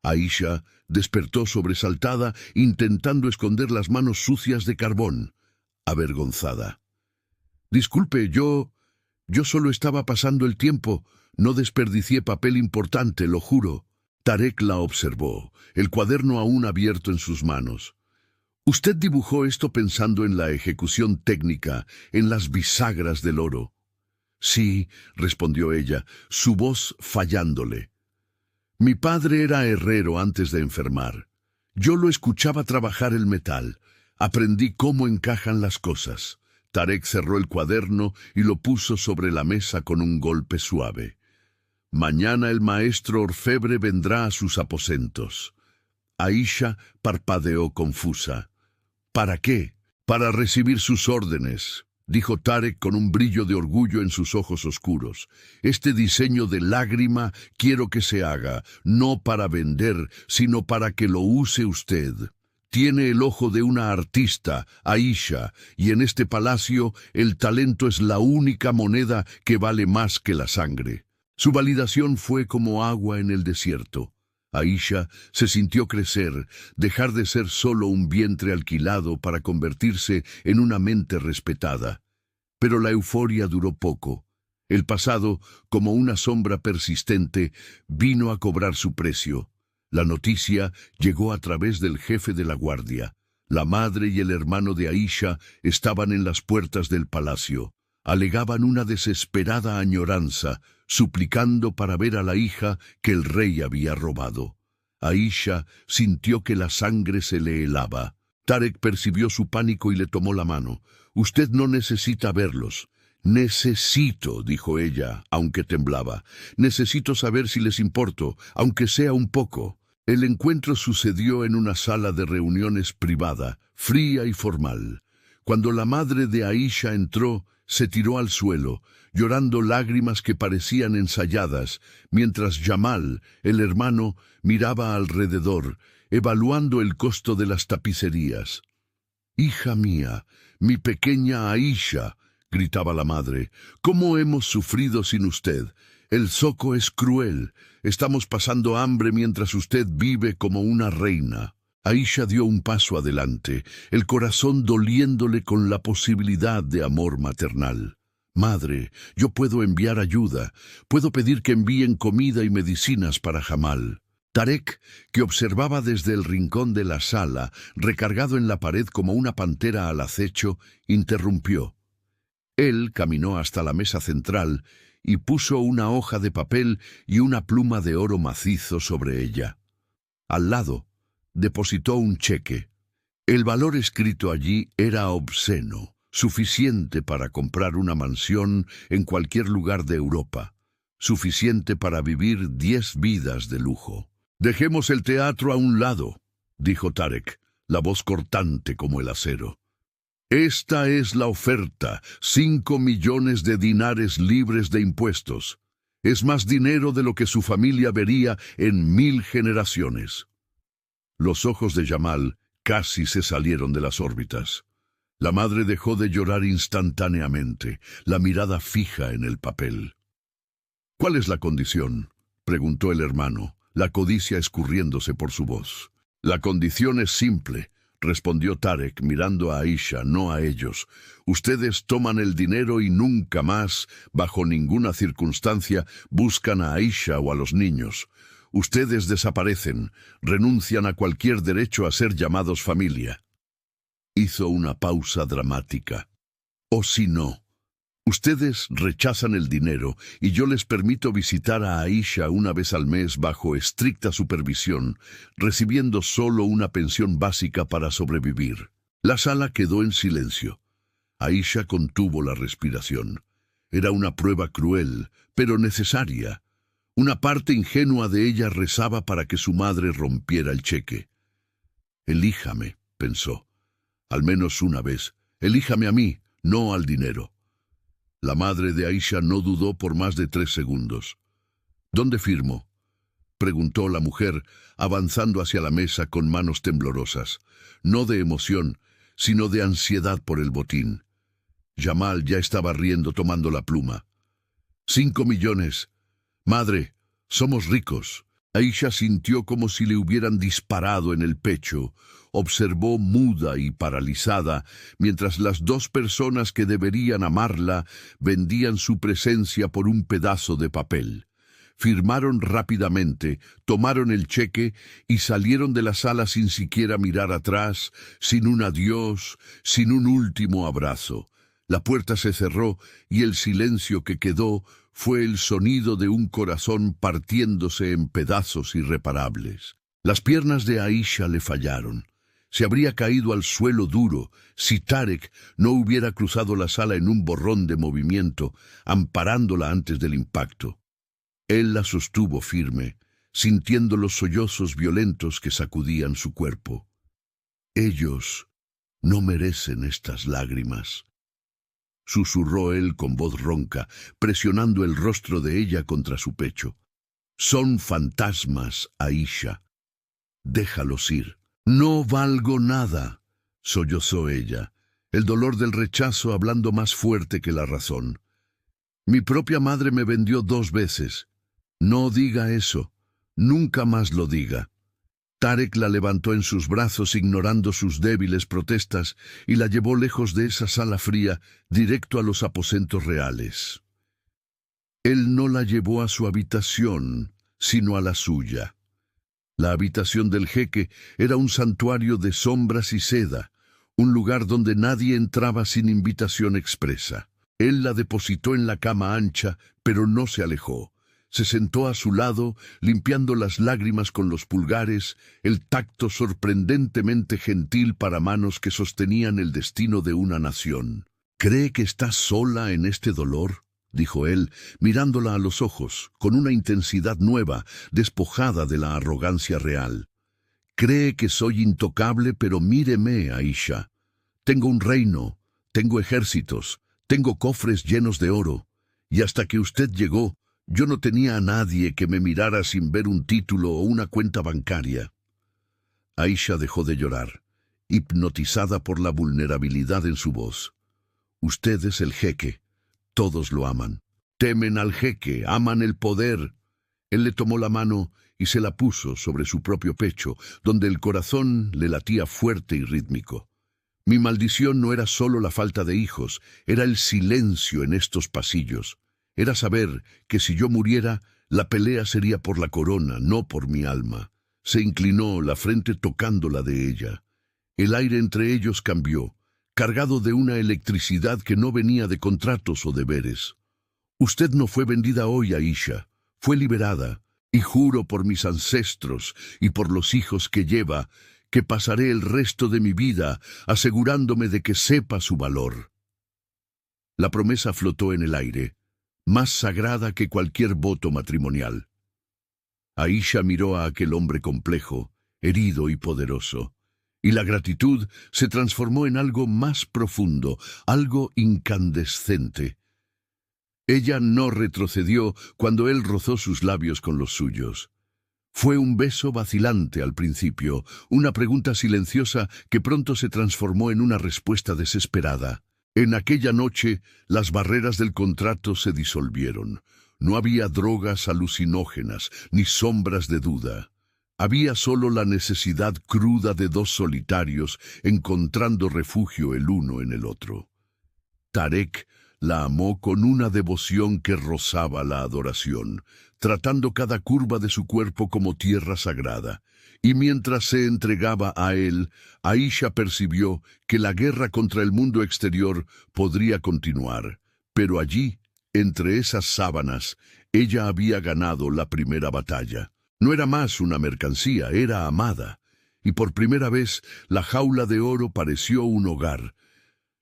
Aisha despertó sobresaltada, intentando esconder las manos sucias de carbón, avergonzada. «Disculpe, yo solo estaba pasando el tiempo, no desperdicié papel importante, lo juro». Tarek la observó, el cuaderno aún abierto en sus manos. «Usted dibujó esto pensando en la ejecución técnica, en las bisagras del oro». «Sí», respondió ella, su voz fallándole. «Mi padre era herrero antes de enfermar. Yo lo escuchaba trabajar el metal. Aprendí cómo encajan las cosas». Tarek cerró el cuaderno y lo puso sobre la mesa con un golpe suave. «Mañana el maestro orfebre vendrá a sus aposentos». Aisha parpadeó confusa. «¿Para qué?» «Para recibir sus órdenes», dijo Tarek con un brillo de orgullo en sus ojos oscuros. «Este diseño de lágrima quiero que se haga, no para vender, sino para que lo use usted. Tiene el ojo de una artista, Aisha, y en este palacio el talento es la única moneda que vale más que la sangre». Su validación fue como agua en el desierto. Aisha se sintió crecer, dejar de ser solo un vientre alquilado para convertirse en una mente respetada. Pero la euforia duró poco. El pasado, como una sombra persistente, vino a cobrar su precio. La noticia llegó a través del jefe de la guardia. La madre y el hermano de Aisha estaban en las puertas del palacio. Alegaban una desesperada añoranza, suplicando para ver a la hija que el rey había robado. Aisha sintió que la sangre se le helaba. Tarek percibió su pánico y le tomó la mano. «Usted no necesita verlos». «Necesito», dijo ella, aunque temblaba. «Necesito saber si les importo, aunque sea un poco». El encuentro sucedió en una sala de reuniones privada, fría y formal. Cuando la madre de Aisha entró, se tiró al suelo, llorando lágrimas que parecían ensayadas, mientras Jamal, el hermano, miraba alrededor, evaluando el costo de las tapicerías. «Hija mía, mi pequeña Aisha», gritaba la madre, «¿cómo hemos sufrido sin usted? El zoco es cruel. Estamos pasando hambre mientras usted vive como una reina». Aisha dio un paso adelante, el corazón doliéndole con la posibilidad de amor maternal. «Madre, yo puedo enviar ayuda, puedo pedir que envíen comida y medicinas para Jamal». Tarek, que observaba desde el rincón de la sala, recargado en la pared como una pantera al acecho, interrumpió. Él caminó hasta la mesa central y puso una hoja de papel y una pluma de oro macizo sobre ella. Al lado, depositó un cheque. El valor escrito allí era obsceno, suficiente para comprar una mansión en cualquier lugar de Europa, suficiente para vivir 10 vidas de lujo. «Dejemos el teatro a un lado», dijo Tarek, la voz cortante como el acero. «Esta es la oferta, 5 millones de dinares libres de impuestos. Es más dinero de lo que su familia vería en 1000 generaciones». Los ojos de Jamal casi se salieron de las órbitas. La madre dejó de llorar instantáneamente, la mirada fija en el papel. «¿Cuál es la condición?», preguntó el hermano, la codicia escurriéndose por su voz. «La condición es simple», respondió Tarek mirando a Aisha, no a ellos. «Ustedes toman el dinero y nunca más, bajo ninguna circunstancia, buscan a Aisha o a los niños. Ustedes desaparecen, renuncian a cualquier derecho a ser llamados familia». Hizo una pausa dramática. «O si no, ustedes rechazan el dinero y yo les permito visitar a Aisha una vez al mes bajo estricta supervisión, recibiendo solo una pensión básica para sobrevivir». La sala quedó en silencio. Aisha contuvo la respiración. Era una prueba cruel, pero necesaria. Una parte ingenua de ella rezaba para que su madre rompiera el cheque. «Elíjame», pensó. «Al menos una vez. Elíjame a mí, no al dinero». La madre de Aisha no dudó por más de 3 segundos. «¿Dónde firmo?», preguntó la mujer, avanzando hacia la mesa con manos temblorosas, no de emoción, sino de ansiedad por el botín. Jamal ya estaba riendo tomando la pluma. «5 millones. Madre, somos ricos». Aisha sintió como si le hubieran disparado en el pecho. Observó muda y paralizada, mientras las 2 personas que deberían amarla vendían su presencia por un pedazo de papel. Firmaron rápidamente, tomaron el cheque y salieron de la sala sin siquiera mirar atrás, sin un adiós, sin un último abrazo. La puerta se cerró y el silencio que quedó fue el sonido de un corazón partiéndose en pedazos irreparables. Las piernas de Aisha le fallaron. Se habría caído al suelo duro si Tarek no hubiera cruzado la sala en un borrón de movimiento, amparándola antes del impacto. Él la sostuvo firme, sintiendo los sollozos violentos que sacudían su cuerpo. «Ellos no merecen estas lágrimas», susurró él con voz ronca, presionando el rostro de ella contra su pecho. «Son fantasmas, Aisha. Déjalos ir». «No valgo nada», sollozó ella, el dolor del rechazo hablando más fuerte que la razón. «Mi propia madre me vendió 2 veces. No diga eso. Nunca más lo diga». Tarek la levantó en sus brazos ignorando sus débiles protestas y la llevó lejos de esa sala fría, directo a los aposentos reales. Él no la llevó a su habitación, sino a la suya. La habitación del jeque era un santuario de sombras y seda, un lugar donde nadie entraba sin invitación expresa. Él la depositó en la cama ancha, pero no se alejó. Se sentó a su lado, limpiando las lágrimas con los pulgares, el tacto sorprendentemente gentil para manos que sostenían el destino de una nación. «¿Cree que está sola en este dolor?», dijo él, mirándola a los ojos, con una intensidad nueva, despojada de la arrogancia real. «¿Cree que soy intocable? Pero míreme, Aisha. Tengo un reino, tengo ejércitos, tengo cofres llenos de oro, y hasta que usted llegó, yo no tenía a nadie que me mirara sin ver un título o una cuenta bancaria». Aisha dejó de llorar, hipnotizada por la vulnerabilidad en su voz. «Usted es el jeque. Todos lo aman. Temen al jeque, aman el poder». Él le tomó la mano y se la puso sobre su propio pecho, donde el corazón le latía fuerte y rítmico. Mi maldición no era solo la falta de hijos, era el silencio en estos pasillos. Era saber que si yo muriera, la pelea sería por la corona, no por mi alma. Se inclinó, la frente tocando la de ella. El aire entre ellos cambió, cargado de una electricidad que no venía de contratos o deberes. Usted no fue vendida hoy, Aisha, fue liberada, y juro por mis ancestros y por los hijos que lleva, que pasaré el resto de mi vida asegurándome de que sepa su valor. La promesa flotó en el aire, más sagrada que cualquier voto matrimonial. Aisha miró a aquel hombre complejo, herido y poderoso, y la gratitud se transformó en algo más profundo, algo incandescente. Ella no retrocedió cuando él rozó sus labios con los suyos. Fue un beso vacilante al principio, una pregunta silenciosa que pronto se transformó en una respuesta desesperada. En aquella noche, las barreras del contrato se disolvieron. No había drogas alucinógenas, ni sombras de duda. Había solo la necesidad cruda de dos solitarios encontrando refugio el uno en el otro. Tarek la amó con una devoción que rozaba la adoración, tratando cada curva de su cuerpo como tierra sagrada. Y mientras se entregaba a él, Aisha percibió que la guerra contra el mundo exterior podría continuar. Pero allí, entre esas sábanas, ella había ganado la primera batalla. No era más una mercancía, era amada. Y por primera vez, la jaula de oro pareció un hogar.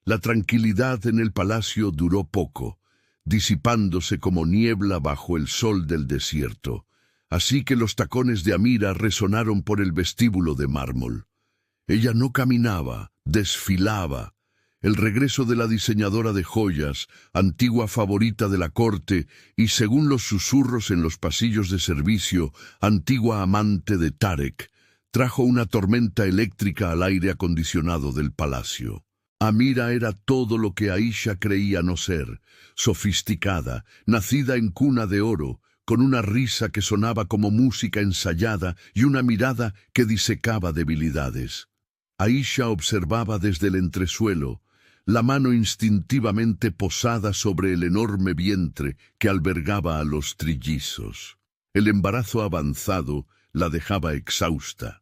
La tranquilidad en el palacio duró poco, disipándose como niebla bajo el sol del desierto, así que los tacones de Amira resonaron por el vestíbulo de mármol. Ella no caminaba, desfilaba. El regreso de la diseñadora de joyas, antigua favorita de la corte y, según los susurros en los pasillos de servicio, antigua amante de Tarek, trajo una tormenta eléctrica al aire acondicionado del palacio. Amira era todo lo que Aisha creía no ser, sofisticada, nacida en cuna de oro, con una risa que sonaba como música ensayada y una mirada que disecaba debilidades. Aisha observaba desde el entresuelo, la mano instintivamente posada sobre el enorme vientre que albergaba a los trillizos. El embarazo avanzado la dejaba exhausta.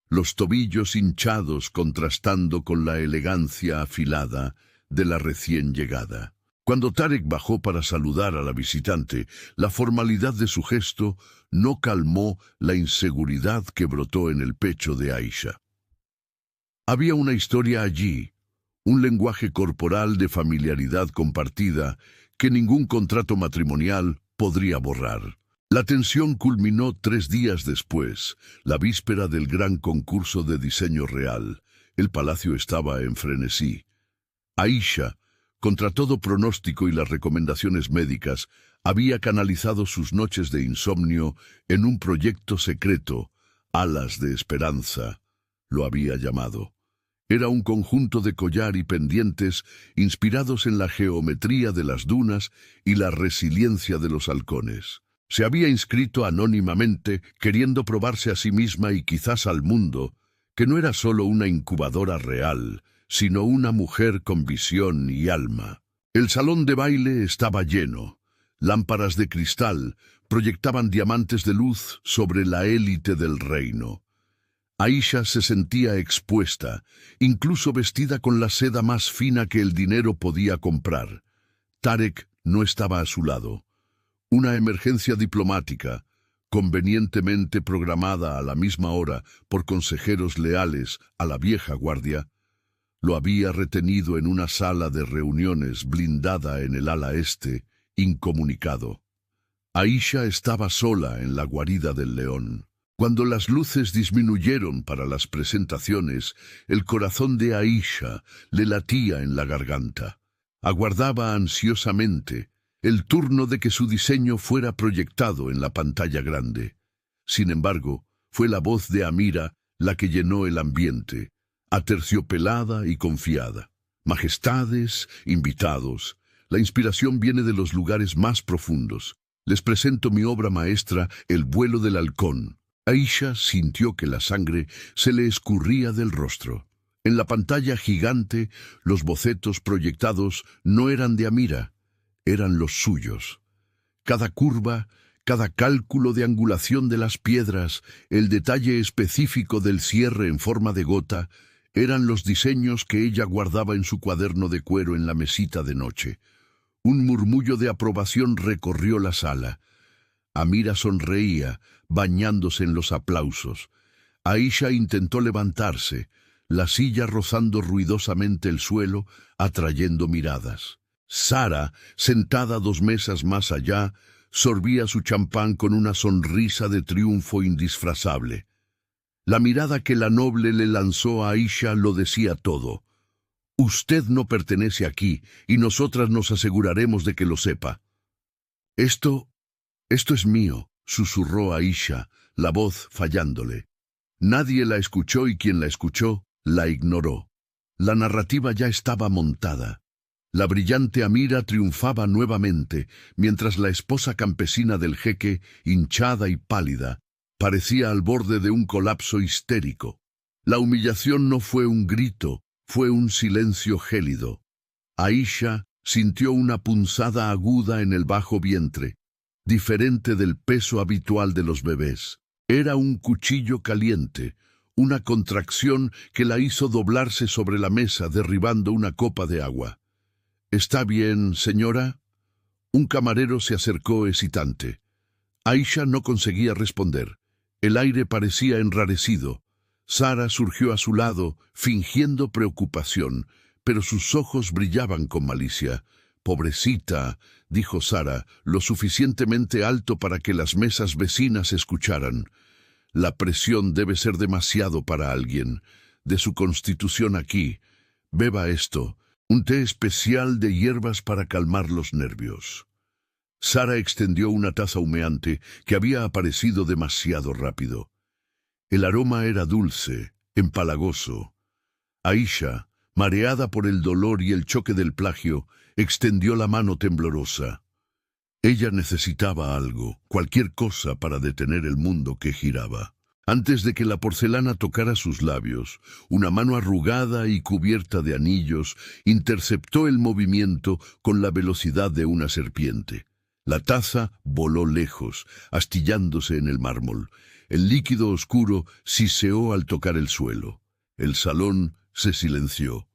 Los tobillos hinchados contrastando con la elegancia afilada de la recién llegada. Cuando Tarek bajó para saludar a la visitante, la formalidad de su gesto no calmó la inseguridad que brotó en el pecho de Aisha. Había una historia allí, un lenguaje corporal de familiaridad compartida que ningún contrato matrimonial podría borrar. La tensión culminó 3 días después, la víspera del gran concurso de diseño real. El palacio estaba en frenesí. Aisha, contra todo pronóstico y las recomendaciones médicas, había canalizado sus noches de insomnio en un proyecto secreto, Alas de Esperanza, lo había llamado. Era un conjunto de collar y pendientes inspirados en la geometría de las dunas y la resiliencia de los halcones. Se había inscrito anónimamente, queriendo probarse a sí misma y quizás al mundo, que no era solo una incubadora real, sino una mujer con visión y alma. El salón de baile estaba lleno. Lámparas de cristal proyectaban diamantes de luz sobre la élite del reino. Aisha se sentía expuesta, incluso vestida con la seda más fina que el dinero podía comprar. Tarek no estaba a su lado. Una emergencia diplomática, convenientemente programada a la misma hora por consejeros leales a la vieja guardia, lo había retenido en una sala de reuniones blindada en el ala este, incomunicado. Aisha estaba sola en la guarida del león. Cuando las luces disminuyeron para las presentaciones, el corazón de Aisha le latía en la garganta. Aguardaba ansiosamente el turno de que su diseño fuera proyectado en la pantalla grande. Sin embargo, fue la voz de Amira la que llenó el ambiente, aterciopelada y confiada. Majestades, invitados, la inspiración viene de los lugares más profundos. Les presento mi obra maestra, El vuelo del halcón, Aisha sintió que la sangre se le escurría del rostro. En la pantalla gigante, los bocetos proyectados no eran de Amira, eran los suyos. Cada curva, cada cálculo de angulación de las piedras, el detalle específico del cierre en forma de gota, eran los diseños que ella guardaba en su cuaderno de cuero en la mesita de noche. Un murmullo de aprobación recorrió la sala. Amira sonreía, bañándose en los aplausos. Aisha intentó levantarse, la silla rozando ruidosamente el suelo, atrayendo miradas. Sara, sentada 2 mesas más allá, sorbía su champán con una sonrisa de triunfo indisfrazable. La mirada que la noble le lanzó a Aisha lo decía todo. «Usted no pertenece aquí, y nosotras nos aseguraremos de que lo sepa». Esto es mío», susurró Aisha, la voz fallándole. Nadie la escuchó y quien la escuchó, la ignoró. La narrativa ya estaba montada. La brillante Amira triunfaba nuevamente, mientras la esposa campesina del jeque, hinchada y pálida, parecía al borde de un colapso histérico. La humillación no fue un grito, fue un silencio gélido. Aisha sintió una punzada aguda en el bajo vientre, diferente del peso habitual de los bebés. Era un cuchillo caliente, una contracción que la hizo doblarse sobre la mesa derribando una copa de agua. «¿Está bien, señora?» Un camarero se acercó hesitante. Aisha no conseguía responder. El aire parecía enrarecido. Sara surgió a su lado, fingiendo preocupación, pero sus ojos brillaban con malicia. «Pobrecita», dijo Sara, lo suficientemente alto para que las mesas vecinas escucharan. «La presión debe ser demasiado para alguien. De su constitución aquí. Beba esto, un té especial de hierbas para calmar los nervios». Sara extendió una taza humeante que había aparecido demasiado rápido. El aroma era dulce, empalagoso. Aisha, mareada por el dolor y el choque del plagio, extendió la mano temblorosa. Ella necesitaba algo, cualquier cosa para detener el mundo que giraba. Antes de que la porcelana tocara sus labios, una mano arrugada y cubierta de anillos interceptó el movimiento con la velocidad de una serpiente. La taza voló lejos, astillándose en el mármol. El líquido oscuro siseó al tocar el suelo. El salón se silenció.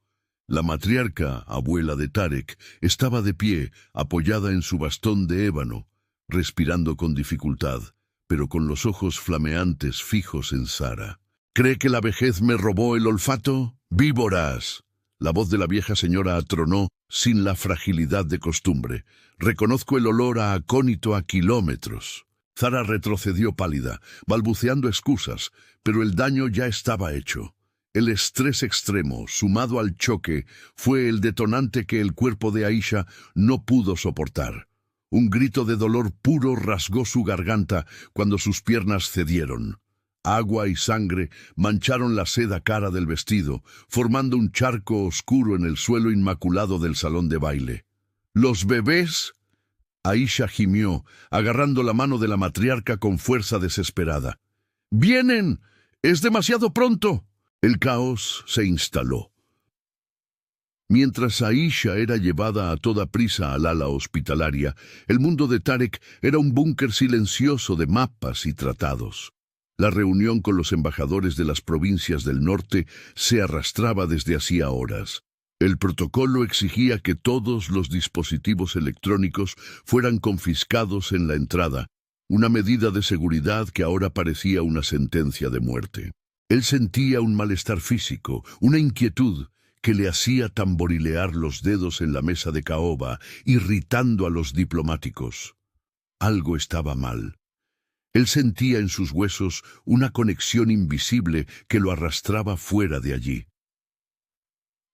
La matriarca, abuela de Tarek, estaba de pie, apoyada en su bastón de ébano, respirando con dificultad, pero con los ojos flameantes fijos en Sara. «¿Cree que la vejez me robó el olfato? ¡Víboras!». La voz de la vieja señora atronó sin la fragilidad de costumbre. «Reconozco el olor a acónito a kilómetros». Sara retrocedió pálida, balbuceando excusas, pero el daño ya estaba hecho. El estrés extremo, sumado al choque, fue el detonante que el cuerpo de Aisha no pudo soportar. Un grito de dolor puro rasgó su garganta cuando sus piernas cedieron. Agua y sangre mancharon la seda cara del vestido, formando un charco oscuro en el suelo inmaculado del salón de baile. «¿Los bebés?». Aisha gimió, agarrando la mano de la matriarca con fuerza desesperada. «¡Vienen! ¡Es demasiado pronto!». El caos se instaló. Mientras Aisha era llevada a toda prisa al ala hospitalaria, el mundo de Tarek era un búnker silencioso de mapas y tratados. La reunión con los embajadores de las provincias del norte se arrastraba desde hacía horas. El protocolo exigía que todos los dispositivos electrónicos fueran confiscados en la entrada, una medida de seguridad que ahora parecía una sentencia de muerte. Él sentía un malestar físico, una inquietud que le hacía tamborilear los dedos en la mesa de caoba, irritando a los diplomáticos. Algo estaba mal. Él sentía en sus huesos una conexión invisible que lo arrastraba fuera de allí.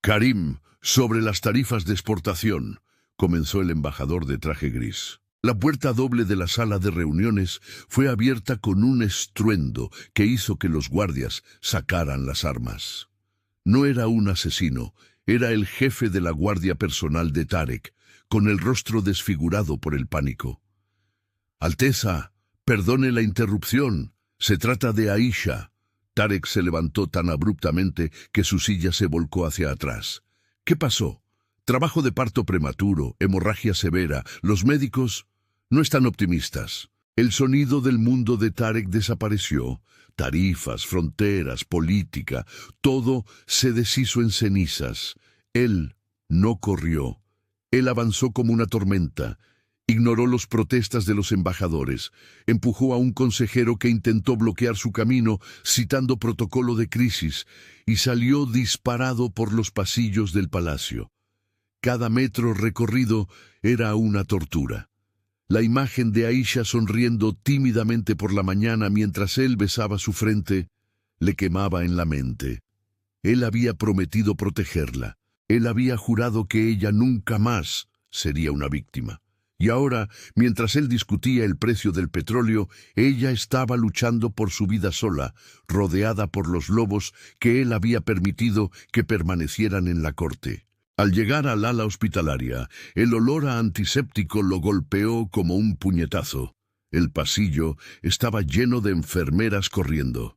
«Karim, sobre las tarifas de exportación», comenzó el embajador de traje gris. La puerta doble de la sala de reuniones fue abierta con un estruendo que hizo que los guardias sacaran las armas. No era un asesino, era el jefe de la guardia personal de Tarek, con el rostro desfigurado por el pánico. «Alteza, perdone la interrupción», Se trata de Aisha. Tarek se levantó tan abruptamente que su silla se volcó hacia atrás. ¿Qué pasó? Trabajo de parto prematuro, hemorragia severa. Los médicos no están optimistas. El sonido del mundo de Tarek desapareció. Tarifas, fronteras, política, todo se deshizo en cenizas. Él no corrió. Él avanzó como una tormenta. Ignoró las protestas de los embajadores. Empujó a un consejero que intentó bloquear su camino, citando protocolo de crisis, y salió disparado por los pasillos del palacio. Cada metro recorrido era una tortura. La imagen de Aisha sonriendo tímidamente por la mañana mientras él besaba su frente le quemaba en la mente. Él había prometido protegerla. Él había jurado que ella nunca más sería una víctima. Y ahora, mientras él discutía el precio del petróleo, ella estaba luchando por su vida sola, rodeada por los lobos que él había permitido que permanecieran en la corte. Al llegar al ala hospitalaria, el olor a antiséptico lo golpeó como un puñetazo. El pasillo estaba lleno de enfermeras corriendo.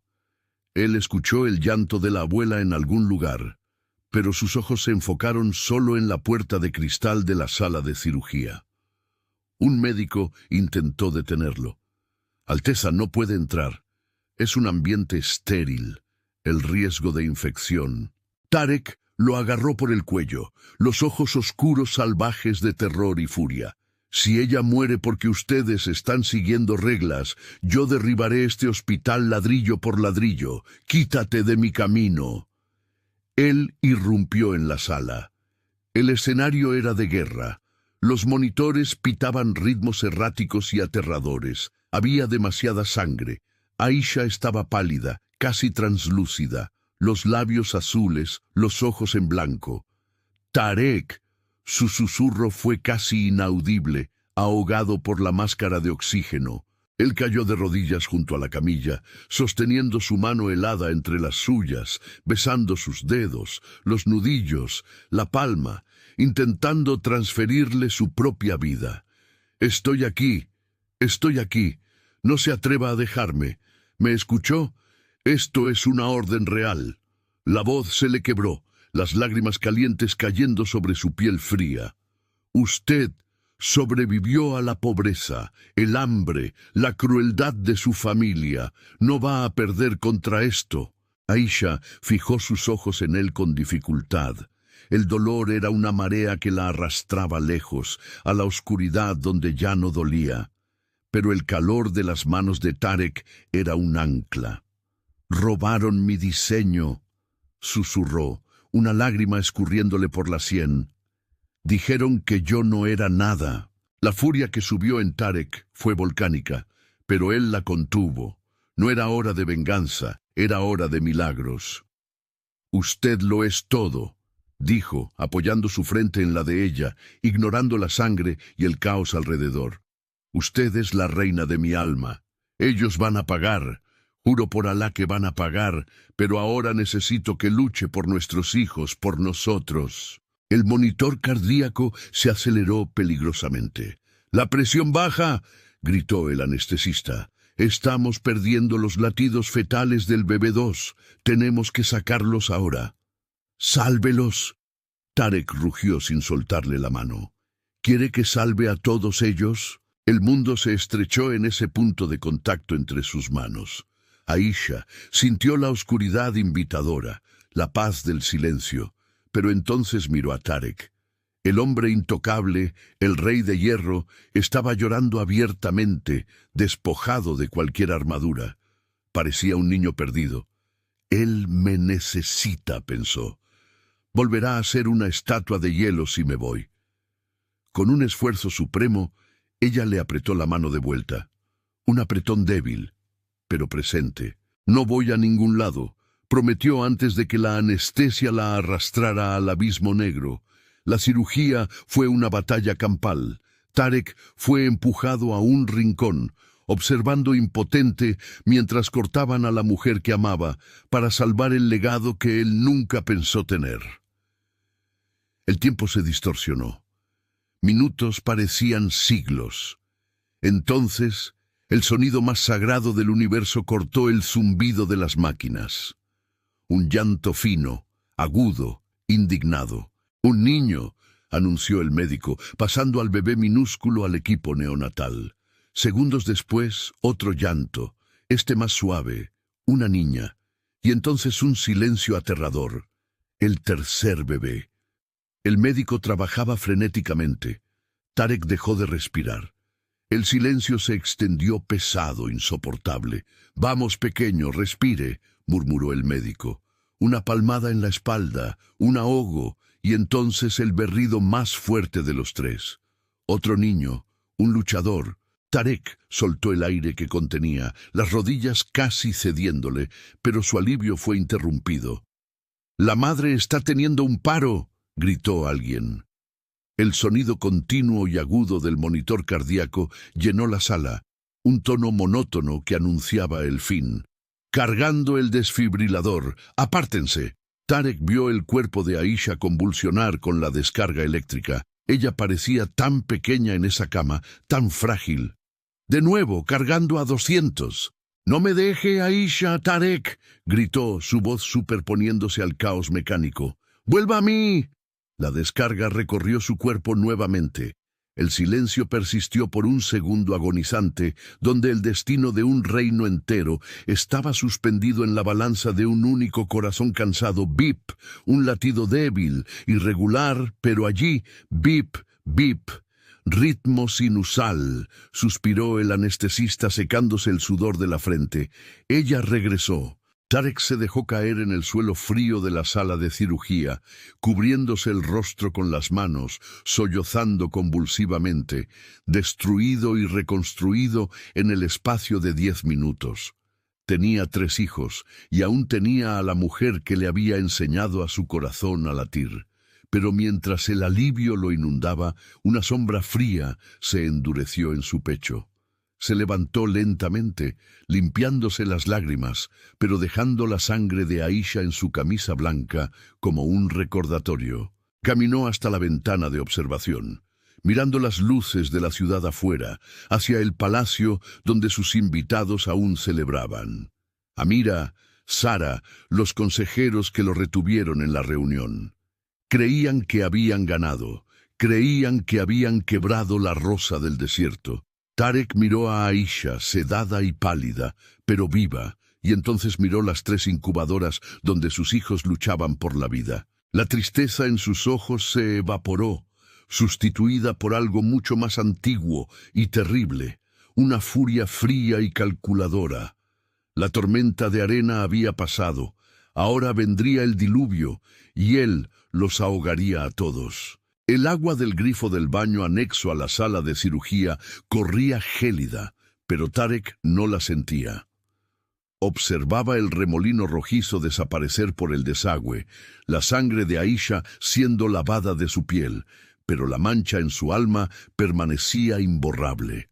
Él escuchó el llanto de la abuela en algún lugar, pero sus ojos se enfocaron solo en la puerta de cristal de la sala de cirugía. Un médico intentó detenerlo. Alteza, no puede entrar. Es un ambiente estéril. El riesgo de infección. Tarek lo agarró por el cuello, los ojos oscuros salvajes de terror y furia. Si ella muere porque ustedes están siguiendo reglas, yo derribaré este hospital ladrillo por ladrillo. Quítate de mi camino. Él irrumpió en la sala. El escenario era de guerra. Los monitores pitaban ritmos erráticos y aterradores. Había demasiada sangre. Aisha estaba pálida, casi translúcida, los labios azules, los ojos en blanco. Tarek. Su susurro fue casi inaudible, ahogado por la máscara de oxígeno. Él cayó de rodillas junto a la camilla, sosteniendo su mano helada entre las suyas, besando sus dedos, los nudillos, la palma, intentando transferirle su propia vida. Estoy aquí, no se atreva a dejarme. ¿Me escuchó? Esto es una orden real. La voz se le quebró, las lágrimas calientes cayendo sobre su piel fría. Usted sobrevivió a la pobreza, el hambre, la crueldad de su familia. No va a perder contra esto. Aisha fijó sus ojos en él con dificultad. El dolor era una marea que la arrastraba lejos, a la oscuridad donde ya no dolía. Pero el calor de las manos de Tarek era un ancla. «Robaron mi diseño», susurró, una lágrima escurriéndole por la sien. «Dijeron que yo no era nada». La furia que subió en Tarek fue volcánica, pero él la contuvo. No era hora de venganza, era hora de milagros. «Usted lo es todo», dijo, apoyando su frente en la de ella, ignorando la sangre y el caos alrededor. «Usted es la reina de mi alma. Ellos van a pagar. Juro por Alá que van a pagar, pero ahora necesito que luche por nuestros hijos, por nosotros». El monitor cardíaco se aceleró peligrosamente. «¡La presión baja!», gritó el anestesista. «Estamos perdiendo los latidos fetales del bebé 2. Tenemos que sacarlos ahora». «¡Sálvelos!», Tarek rugió sin soltarle la mano. «¿Quiere que salve a todos ellos?». El mundo se estrechó en ese punto de contacto entre sus manos. Aisha sintió la oscuridad invitadora, la paz del silencio, pero entonces miró a Tarek. El hombre intocable, el rey de hierro, estaba llorando abiertamente, despojado de cualquier armadura. Parecía un niño perdido. «Él me necesita», pensó. «Volverá a ser una estatua de hielo si me voy». Con un esfuerzo supremo, ella le apretó la mano de vuelta. Un apretón débil, pero presente. «No voy a ningún lado», prometió antes de que la anestesia la arrastrara al abismo negro. La cirugía fue una batalla campal. Tarek fue empujado a un rincón, observando impotente mientras cortaban a la mujer que amaba para salvar el legado que él nunca pensó tener. El tiempo se distorsionó. Minutos parecían siglos. Entonces, El sonido más sagrado del universo cortó el zumbido de las máquinas. Un llanto fino, agudo, indignado. «Un niño», anunció el médico, pasando al bebé minúsculo al equipo neonatal. Segundos después, otro llanto, este más suave, una niña. Y entonces un silencio aterrador. El tercer bebé. El médico trabajaba frenéticamente. Tarek dejó de respirar. El silencio se extendió pesado, insoportable. «Vamos, pequeño, respire», murmuró el médico. Una palmada en la espalda, un ahogo, y entonces el berrido más fuerte de los tres. Otro niño, un luchador. Tarek soltó el aire que contenía, las rodillas casi cediéndole, pero su alivio fue interrumpido. «La madre está teniendo un paro», gritó alguien. El sonido continuo y agudo del monitor cardíaco llenó la sala, un tono monótono que anunciaba el fin. «Cargando el desfibrilador. ¡Apártense!». Tarek vio el cuerpo de Aisha convulsionar con la descarga eléctrica. Ella parecía tan pequeña en esa cama, tan frágil. «De nuevo, cargando a 200. «¡No me deje, Aisha, Tarek!», gritó, su voz superponiéndose al caos mecánico. «¡Vuelva a mí!». La descarga recorrió su cuerpo nuevamente. El silencio persistió por un segundo agonizante, donde el destino de un reino entero estaba suspendido en la balanza de un único corazón cansado. «Bip», un latido débil, irregular, pero allí, «bip, bip». «Ritmo sinusal», suspiró el anestesista secándose el sudor de la frente. Ella regresó. Tarek se dejó caer en el suelo frío de la sala de cirugía, cubriéndose el rostro con las manos, sollozando convulsivamente, destruido y reconstruido en el espacio de 10 minutos. Tenía 3 hijos, y aún tenía a la mujer que le había enseñado a su corazón a latir. Pero mientras el alivio lo inundaba, una sombra fría se endureció en su pecho. Se levantó lentamente, limpiándose las lágrimas, pero dejando la sangre de Aisha en su camisa blanca como un recordatorio. Caminó hasta la ventana de observación, mirando las luces de la ciudad afuera, hacia el palacio donde sus invitados aún celebraban. Amira, Sara, los consejeros que lo retuvieron en la reunión. Creían que habían ganado, creían que habían quebrado la rosa del desierto. Tarek miró a Aisha, sedada y pálida, pero viva, y entonces miró las 3 incubadoras donde sus hijos luchaban por la vida. La tristeza en sus ojos se evaporó, sustituida por algo mucho más antiguo y terrible, una furia fría y calculadora. La tormenta de arena había pasado, ahora vendría el diluvio, y él los ahogaría a todos. El agua del grifo del baño anexo a la sala de cirugía corría gélida, pero Tarek no la sentía. Observaba el remolino rojizo desaparecer por el desagüe, la sangre de Aisha siendo lavada de su piel, pero la mancha en su alma permanecía imborrable.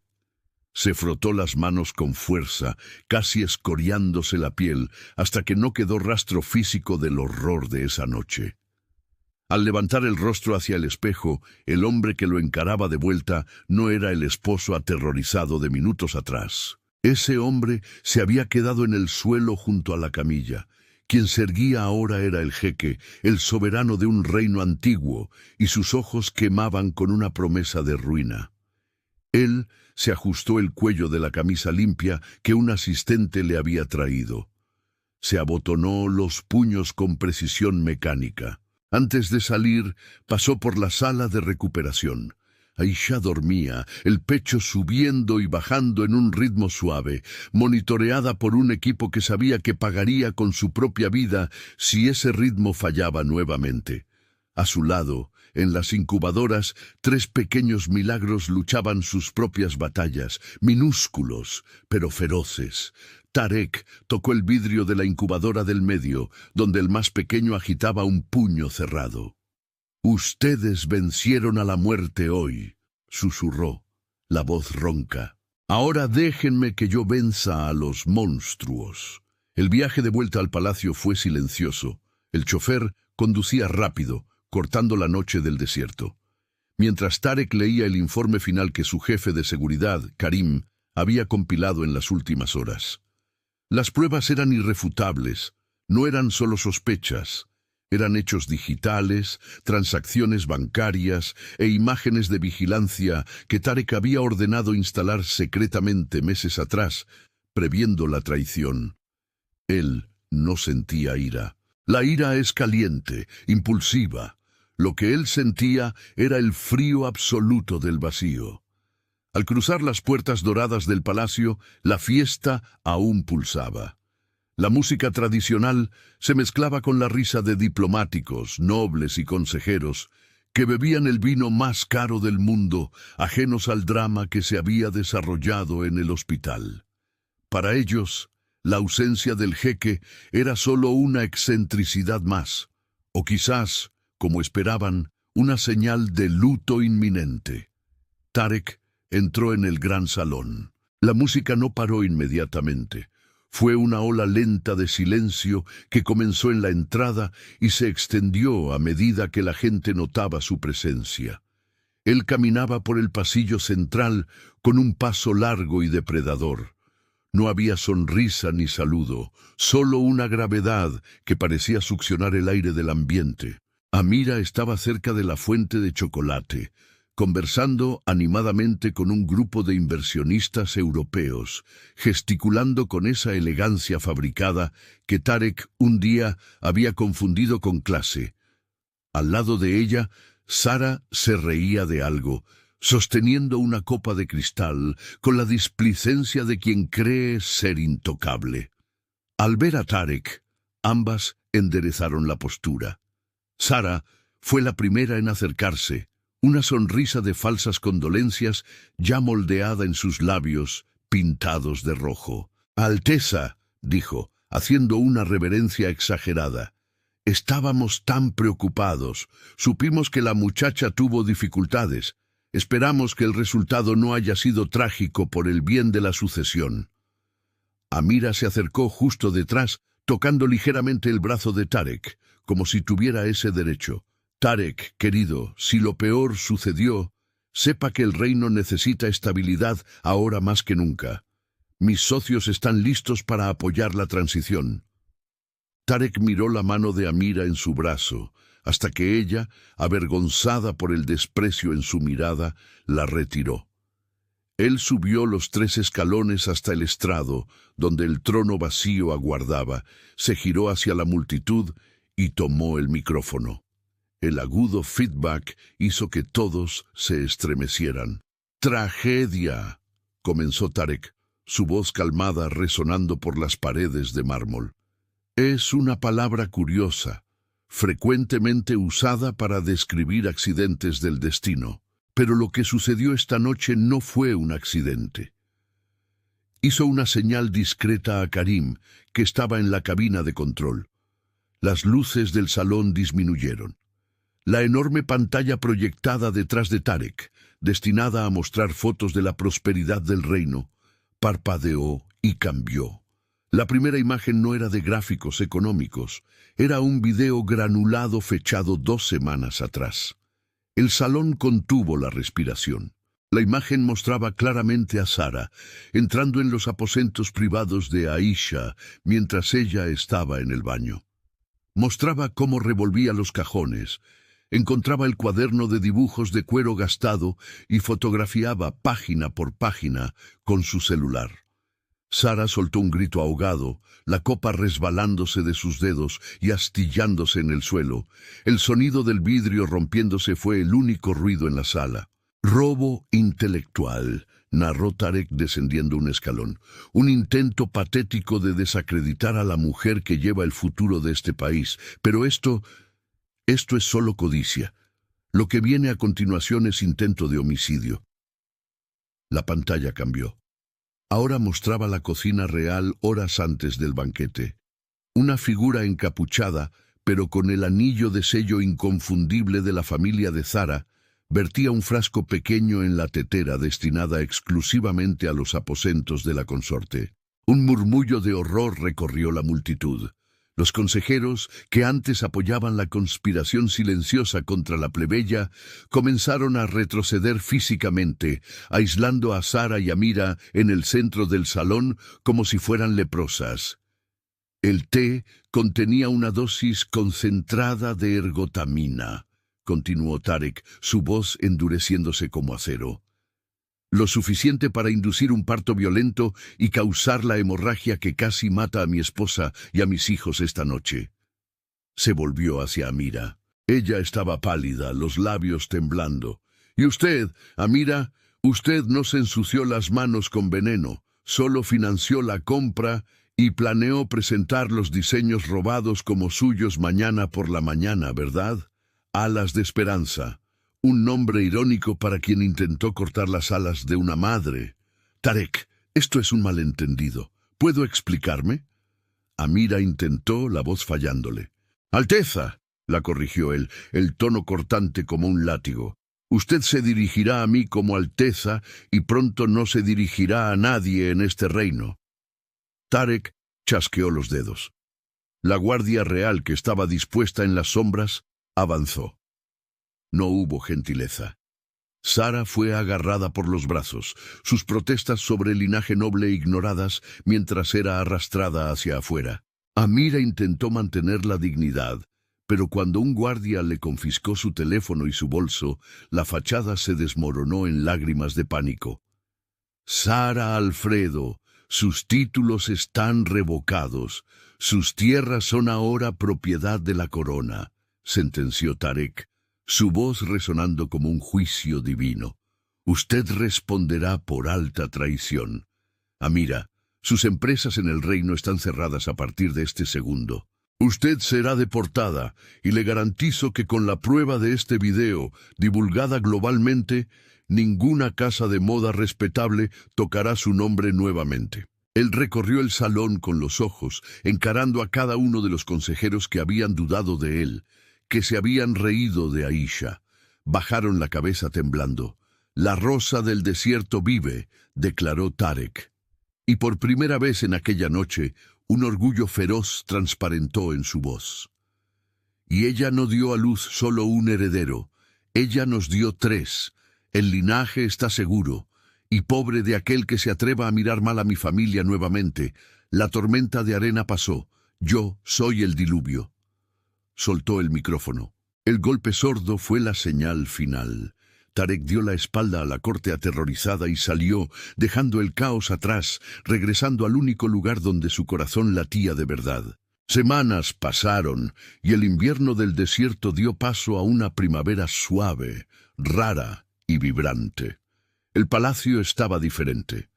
Se frotó las manos con fuerza, casi escoriándose la piel, hasta que no quedó rastro físico del horror de esa noche. Al levantar el rostro hacia el espejo, el hombre que lo encaraba de vuelta no era el esposo aterrorizado de minutos atrás. Ese hombre se había quedado en el suelo junto a la camilla. Quien se erguía ahora era el jeque, el soberano de un reino antiguo, y sus ojos quemaban con una promesa de ruina. Él se ajustó el cuello de la camisa limpia que un asistente le había traído. Se abotonó los puños con precisión mecánica. Antes de salir, pasó por la sala de recuperación. Aisha dormía, el pecho subiendo y bajando en un ritmo suave, monitoreada por un equipo que sabía que pagaría con su propia vida si ese ritmo fallaba nuevamente. A su lado, en las incubadoras, 3 pequeños milagros luchaban sus propias batallas, minúsculos, pero feroces. Tarek tocó el vidrio de la incubadora del medio, donde el más pequeño agitaba un puño cerrado. «Ustedes vencieron a la muerte hoy», susurró, la voz ronca. «Ahora déjenme que yo venza a los monstruos». El viaje de vuelta al palacio fue silencioso. El chofer conducía rápido, cortando la noche del desierto. Mientras Tarek leía el informe final que su jefe de seguridad, Karim, había compilado en las últimas horas. Las pruebas eran irrefutables, no eran solo sospechas. Eran hechos digitales, transacciones bancarias e imágenes de vigilancia que Tarek había ordenado instalar secretamente meses atrás, previendo la traición. Él no sentía ira. La ira es caliente, impulsiva. Lo que él sentía era el frío absoluto del vacío. Al cruzar las puertas doradas del palacio, la fiesta aún pulsaba. La música tradicional se mezclaba con la risa de diplomáticos, nobles y consejeros que bebían el vino más caro del mundo, ajenos al drama que se había desarrollado en el hospital. Para ellos, la ausencia del jeque era solo una excentricidad más, o quizás, como esperaban, una señal de luto inminente. Tarek entró en el gran salón. La música no paró inmediatamente. Fue una ola lenta de silencio que comenzó en la entrada y se extendió a medida que la gente notaba su presencia. Él caminaba por el pasillo central con un paso largo y depredador. No había sonrisa ni saludo, solo una gravedad que parecía succionar el aire del ambiente. Amira estaba cerca de la fuente de chocolate, conversando animadamente con un grupo de inversionistas europeos, gesticulando con esa elegancia fabricada que Tarek un día había confundido con clase. Al lado de ella, Sara se reía de algo, sosteniendo una copa de cristal con la displicencia de quien cree ser intocable. Al ver a Tarek, ambas enderezaron la postura. Sara fue la primera en acercarse, una sonrisa de falsas condolencias ya moldeada en sus labios, pintados de rojo. «Alteza», dijo, haciendo una reverencia exagerada. «Estábamos tan preocupados. Supimos que la muchacha tuvo dificultades. Esperamos que el resultado no haya sido trágico por el bien de la sucesión». Amira se acercó justo detrás, tocando ligeramente el brazo de Tarek, como si tuviera ese derecho. «Tarek, querido, si lo peor sucedió, sepa que el reino necesita estabilidad ahora más que nunca. Mis socios están listos para apoyar la transición». Tarek miró la mano de Amira en su brazo, hasta que ella, avergonzada por el desprecio en su mirada, la retiró. Él subió los 3 escalones hasta el estrado, donde el trono vacío aguardaba, se giró hacia la multitud y tomó el micrófono. El agudo feedback hizo que todos se estremecieran. «¡Tragedia!», comenzó Tarek, su voz calmada resonando por las paredes de mármol. Es una palabra curiosa, frecuentemente usada para describir accidentes del destino. Pero lo que sucedió esta noche no fue un accidente. Hizo una señal discreta a Karim, que estaba en la cabina de control. Las luces del salón disminuyeron. La enorme pantalla proyectada detrás de Tarek, destinada a mostrar fotos de la prosperidad del reino, parpadeó y cambió. La primera imagen no era de gráficos económicos, era un video granulado fechado 2 semanas atrás. El salón contuvo la respiración. La imagen mostraba claramente a Sara, entrando en los aposentos privados de Aisha mientras ella estaba en el baño. Mostraba cómo revolvía los cajones, encontraba el cuaderno de dibujos de cuero gastado y fotografiaba página por página con su celular. Sara soltó un grito ahogado, la copa resbalándose de sus dedos y astillándose en el suelo. El sonido del vidrio rompiéndose fue el único ruido en la sala. «Robo intelectual», narró Tarek descendiendo un escalón. «Un intento patético de desacreditar a la mujer que lleva el futuro de este país. Pero esto es solo codicia. Lo que viene a continuación es intento de homicidio». La pantalla cambió. Ahora mostraba la cocina real horas antes del banquete. Una figura encapuchada, pero con el anillo de sello inconfundible de la familia de Zara, vertía un frasco pequeño en la tetera destinada exclusivamente a los aposentos de la consorte. Un murmullo de horror recorrió la multitud. Los consejeros, que antes apoyaban la conspiración silenciosa contra la plebeya, comenzaron a retroceder físicamente, aislando a Sara y Amira en el centro del salón como si fueran leprosas. El té contenía una dosis concentrada de ergotamina, continuó Tarek, su voz endureciéndose como acero. Lo suficiente para inducir un parto violento y causar la hemorragia que casi mata a mi esposa y a mis hijos esta noche. Se volvió hacia Amira. Ella estaba pálida, los labios temblando. Y usted, Amira, usted no se ensució las manos con veneno, solo financió la compra y planeó presentar los diseños robados como suyos mañana por la mañana, ¿verdad? Alas de esperanza. Un nombre irónico para quien intentó cortar las alas de una madre. Tarek, esto es un malentendido. ¿Puedo explicarme? Amira intentó, la voz fallándole. Alteza, la corrigió él, el tono cortante como un látigo. Usted se dirigirá a mí como Alteza y pronto no se dirigirá a nadie en este reino. Tarek chasqueó los dedos. La guardia real, que estaba dispuesta en las sombras, avanzó. No hubo gentileza. Sara fue agarrada por los brazos, sus protestas sobre el linaje noble ignoradas mientras era arrastrada hacia afuera. Amira intentó mantener la dignidad, pero cuando un guardia le confiscó su teléfono y su bolso, la fachada se desmoronó en lágrimas de pánico. Sara Alfredo, sus títulos están revocados, sus tierras son ahora propiedad de la corona, sentenció Tarek, su voz resonando como un juicio divino. Usted responderá por alta traición. Amira, sus empresas en el reino están cerradas a partir de este segundo. Usted será deportada y le garantizo que con la prueba de este video, divulgada globalmente, ninguna casa de moda respetable tocará su nombre nuevamente. Él recorrió el salón con los ojos, encarando a cada uno de los consejeros que habían dudado de él, que se habían reído de Aisha. Bajaron la cabeza temblando. La rosa del desierto vive, declaró Tarek. Y por primera vez en aquella noche, un orgullo feroz transparentó en su voz. Y ella no dio a luz solo un heredero, ella nos dio 3. El linaje está seguro, y pobre de aquel que se atreva a mirar mal a mi familia nuevamente. La tormenta de arena pasó, yo soy el diluvio. Soltó el micrófono. El golpe sordo fue la señal final. Tarek dio la espalda a la corte aterrorizada y salió, dejando el caos atrás, regresando al único lugar donde su corazón latía de verdad. Semanas pasaron, y el invierno del desierto dio paso a una primavera suave, rara y vibrante. El palacio estaba diferente.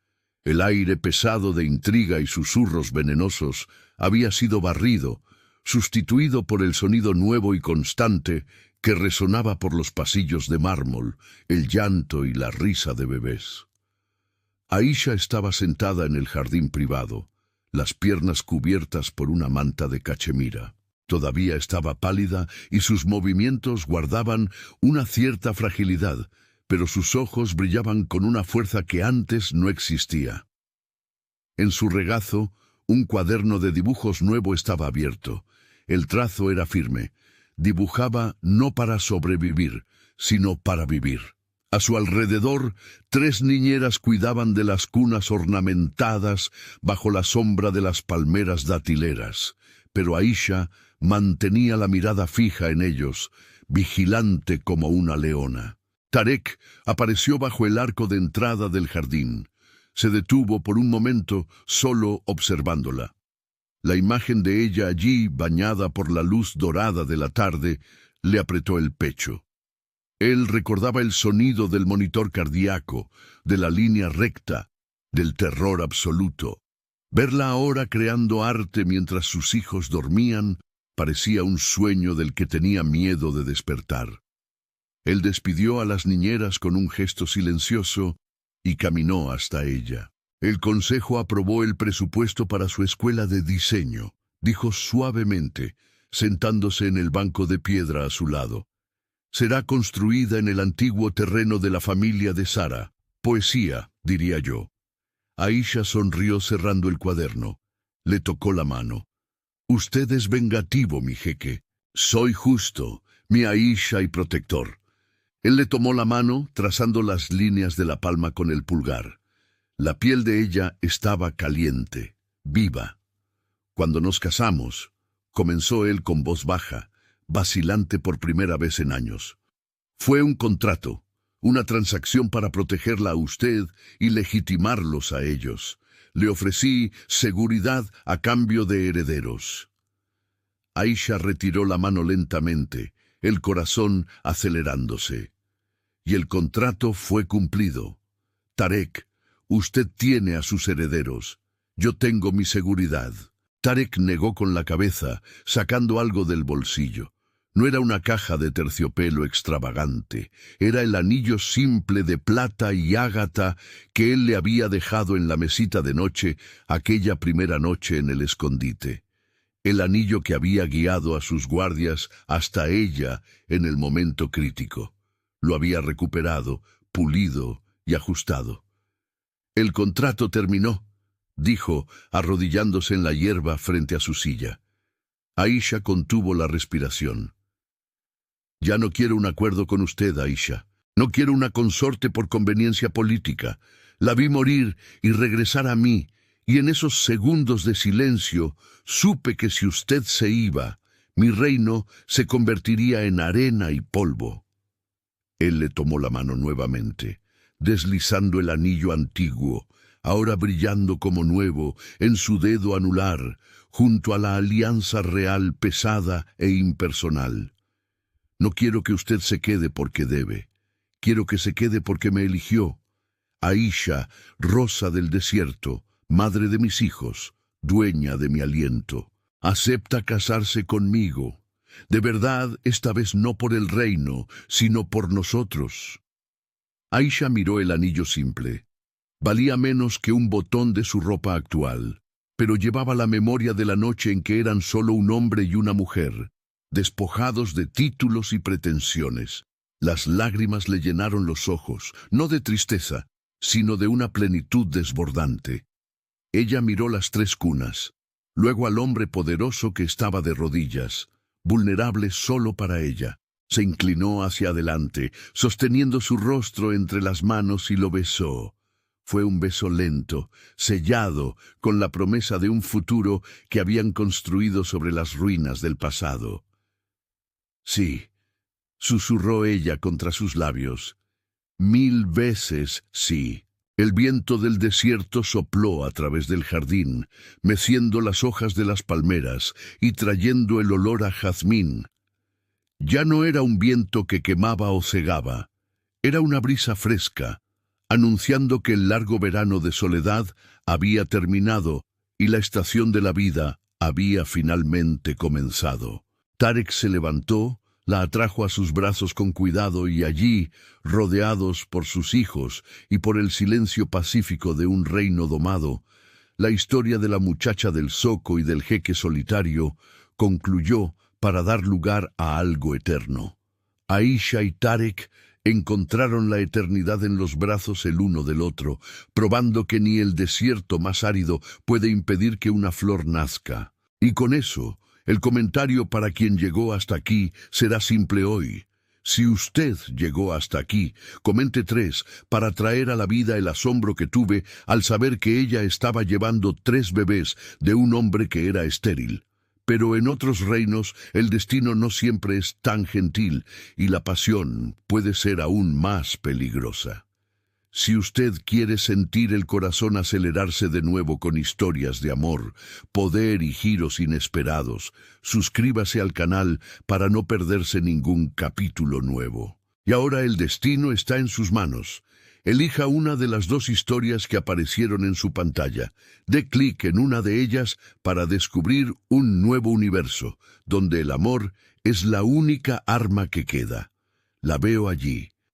El aire pesado de intriga y susurros venenosos había sido barrido, sustituido por el sonido nuevo y constante que resonaba por los pasillos de mármol, el llanto y la risa de bebés. Aisha estaba sentada en el jardín privado, las piernas cubiertas por una manta de cachemira. Todavía estaba pálida y sus movimientos guardaban una cierta fragilidad, pero sus ojos brillaban con una fuerza que antes no existía. En su regazo, un cuaderno de dibujos nuevo estaba abierto. El trazo era firme. Dibujaba no para sobrevivir, sino para vivir. A su alrededor, 3 niñeras cuidaban de las cunas ornamentadas bajo la sombra de las palmeras datileras, pero Aisha mantenía la mirada fija en ellos, vigilante como una leona. Tarek apareció bajo el arco de entrada del jardín. Se detuvo por un momento, solo observándola. La imagen de ella allí, bañada por la luz dorada de la tarde, le apretó el pecho. Él recordaba el sonido del monitor cardíaco, de la línea recta, del terror absoluto. Verla ahora creando arte mientras sus hijos dormían parecía un sueño del que tenía miedo de despertar. Él despidió a las niñeras con un gesto silencioso y caminó hasta ella. El consejo aprobó el presupuesto para su escuela de diseño, dijo suavemente, sentándose en el banco de piedra a su lado. Será construida en el antiguo terreno de la familia de Sara. Poesía, diría yo. Aisha sonrió cerrando el cuaderno. Le tocó la mano. Usted es vengativo, mi jeque. Soy justo, mi Aisha y protector. Él le tomó la mano, trazando las líneas de la palma con el pulgar. La piel de ella estaba caliente, viva. Cuando nos casamos, comenzó él con voz baja, vacilante por primera vez en años. Fue un contrato, una transacción para protegerla a usted y legitimarlos a ellos. Le ofrecí seguridad a cambio de herederos. Aisha retiró la mano lentamente, el corazón acelerándose. Y el contrato fue cumplido. Tarek, usted tiene a sus herederos. Yo tengo mi seguridad. Tarek negó con la cabeza, sacando algo del bolsillo. No era una caja de terciopelo extravagante, era el anillo simple de plata y ágata que él le había dejado en la mesita de noche aquella primera noche en el escondite. El anillo que había guiado a sus guardias hasta ella en el momento crítico. Lo había recuperado, pulido y ajustado. El contrato terminó, dijo, arrodillándose en la hierba frente a su silla. Aisha contuvo la respiración. Ya no quiero un acuerdo con usted, Aisha. No quiero una consorte por conveniencia política. La vi morir y regresar a mí, y en esos segundos de silencio supe que si usted se iba, mi reino se convertiría en arena y polvo. Él le tomó la mano nuevamente, deslizando el anillo antiguo, ahora brillando como nuevo, en su dedo anular, junto a la alianza real pesada e impersonal. No quiero que usted se quede porque debe. Quiero que se quede porque me eligió. Aisha, rosa del desierto, madre de mis hijos, dueña de mi aliento. Acepta casarse conmigo. De verdad, esta vez no por el reino, sino por nosotros. Aisha miró el anillo simple. Valía menos que un botón de su ropa actual, pero llevaba la memoria de la noche en que eran solo un hombre y una mujer, despojados de títulos y pretensiones. Las lágrimas le llenaron los ojos, no de tristeza, sino de una plenitud desbordante. Ella miró las tres cunas, luego al hombre poderoso que estaba de rodillas, vulnerable solo para ella. Se inclinó hacia adelante, sosteniendo su rostro entre las manos y lo besó. Fue un beso lento, sellado, con la promesa de un futuro que habían construido sobre las ruinas del pasado. Sí, susurró ella contra sus labios. 1000 veces sí. El viento del desierto sopló a través del jardín, meciendo las hojas de las palmeras y trayendo el olor a jazmín. Ya no era un viento que quemaba o cegaba, era una brisa fresca, anunciando que el largo verano de soledad había terminado y la estación de la vida había finalmente comenzado. Tarek se levantó, la atrajo a sus brazos con cuidado y allí, rodeados por sus hijos y por el silencio pacífico de un reino domado, la historia de la muchacha del zoco y del jeque solitario concluyó para dar lugar a algo eterno. Aisha y Tarek encontraron la eternidad en los brazos el uno del otro, probando que ni el desierto más árido puede impedir que una flor nazca. Y con eso, el comentario para quien llegó hasta aquí será simple hoy. Si usted llegó hasta aquí, comente 3 para traer a la vida el asombro que tuve al saber que ella estaba llevando 3 bebés de un hombre que era estéril. Pero en otros reinos el destino no siempre es tan gentil y la pasión puede ser aún más peligrosa. Si usted quiere sentir el corazón acelerarse de nuevo con historias de amor, poder y giros inesperados, suscríbase al canal para no perderse ningún capítulo nuevo. Y ahora el destino está en sus manos. Elija una de las 2 historias que aparecieron en su pantalla. Dé clic en una de ellas para descubrir un nuevo universo, donde el amor es la única arma que queda. La veo allí.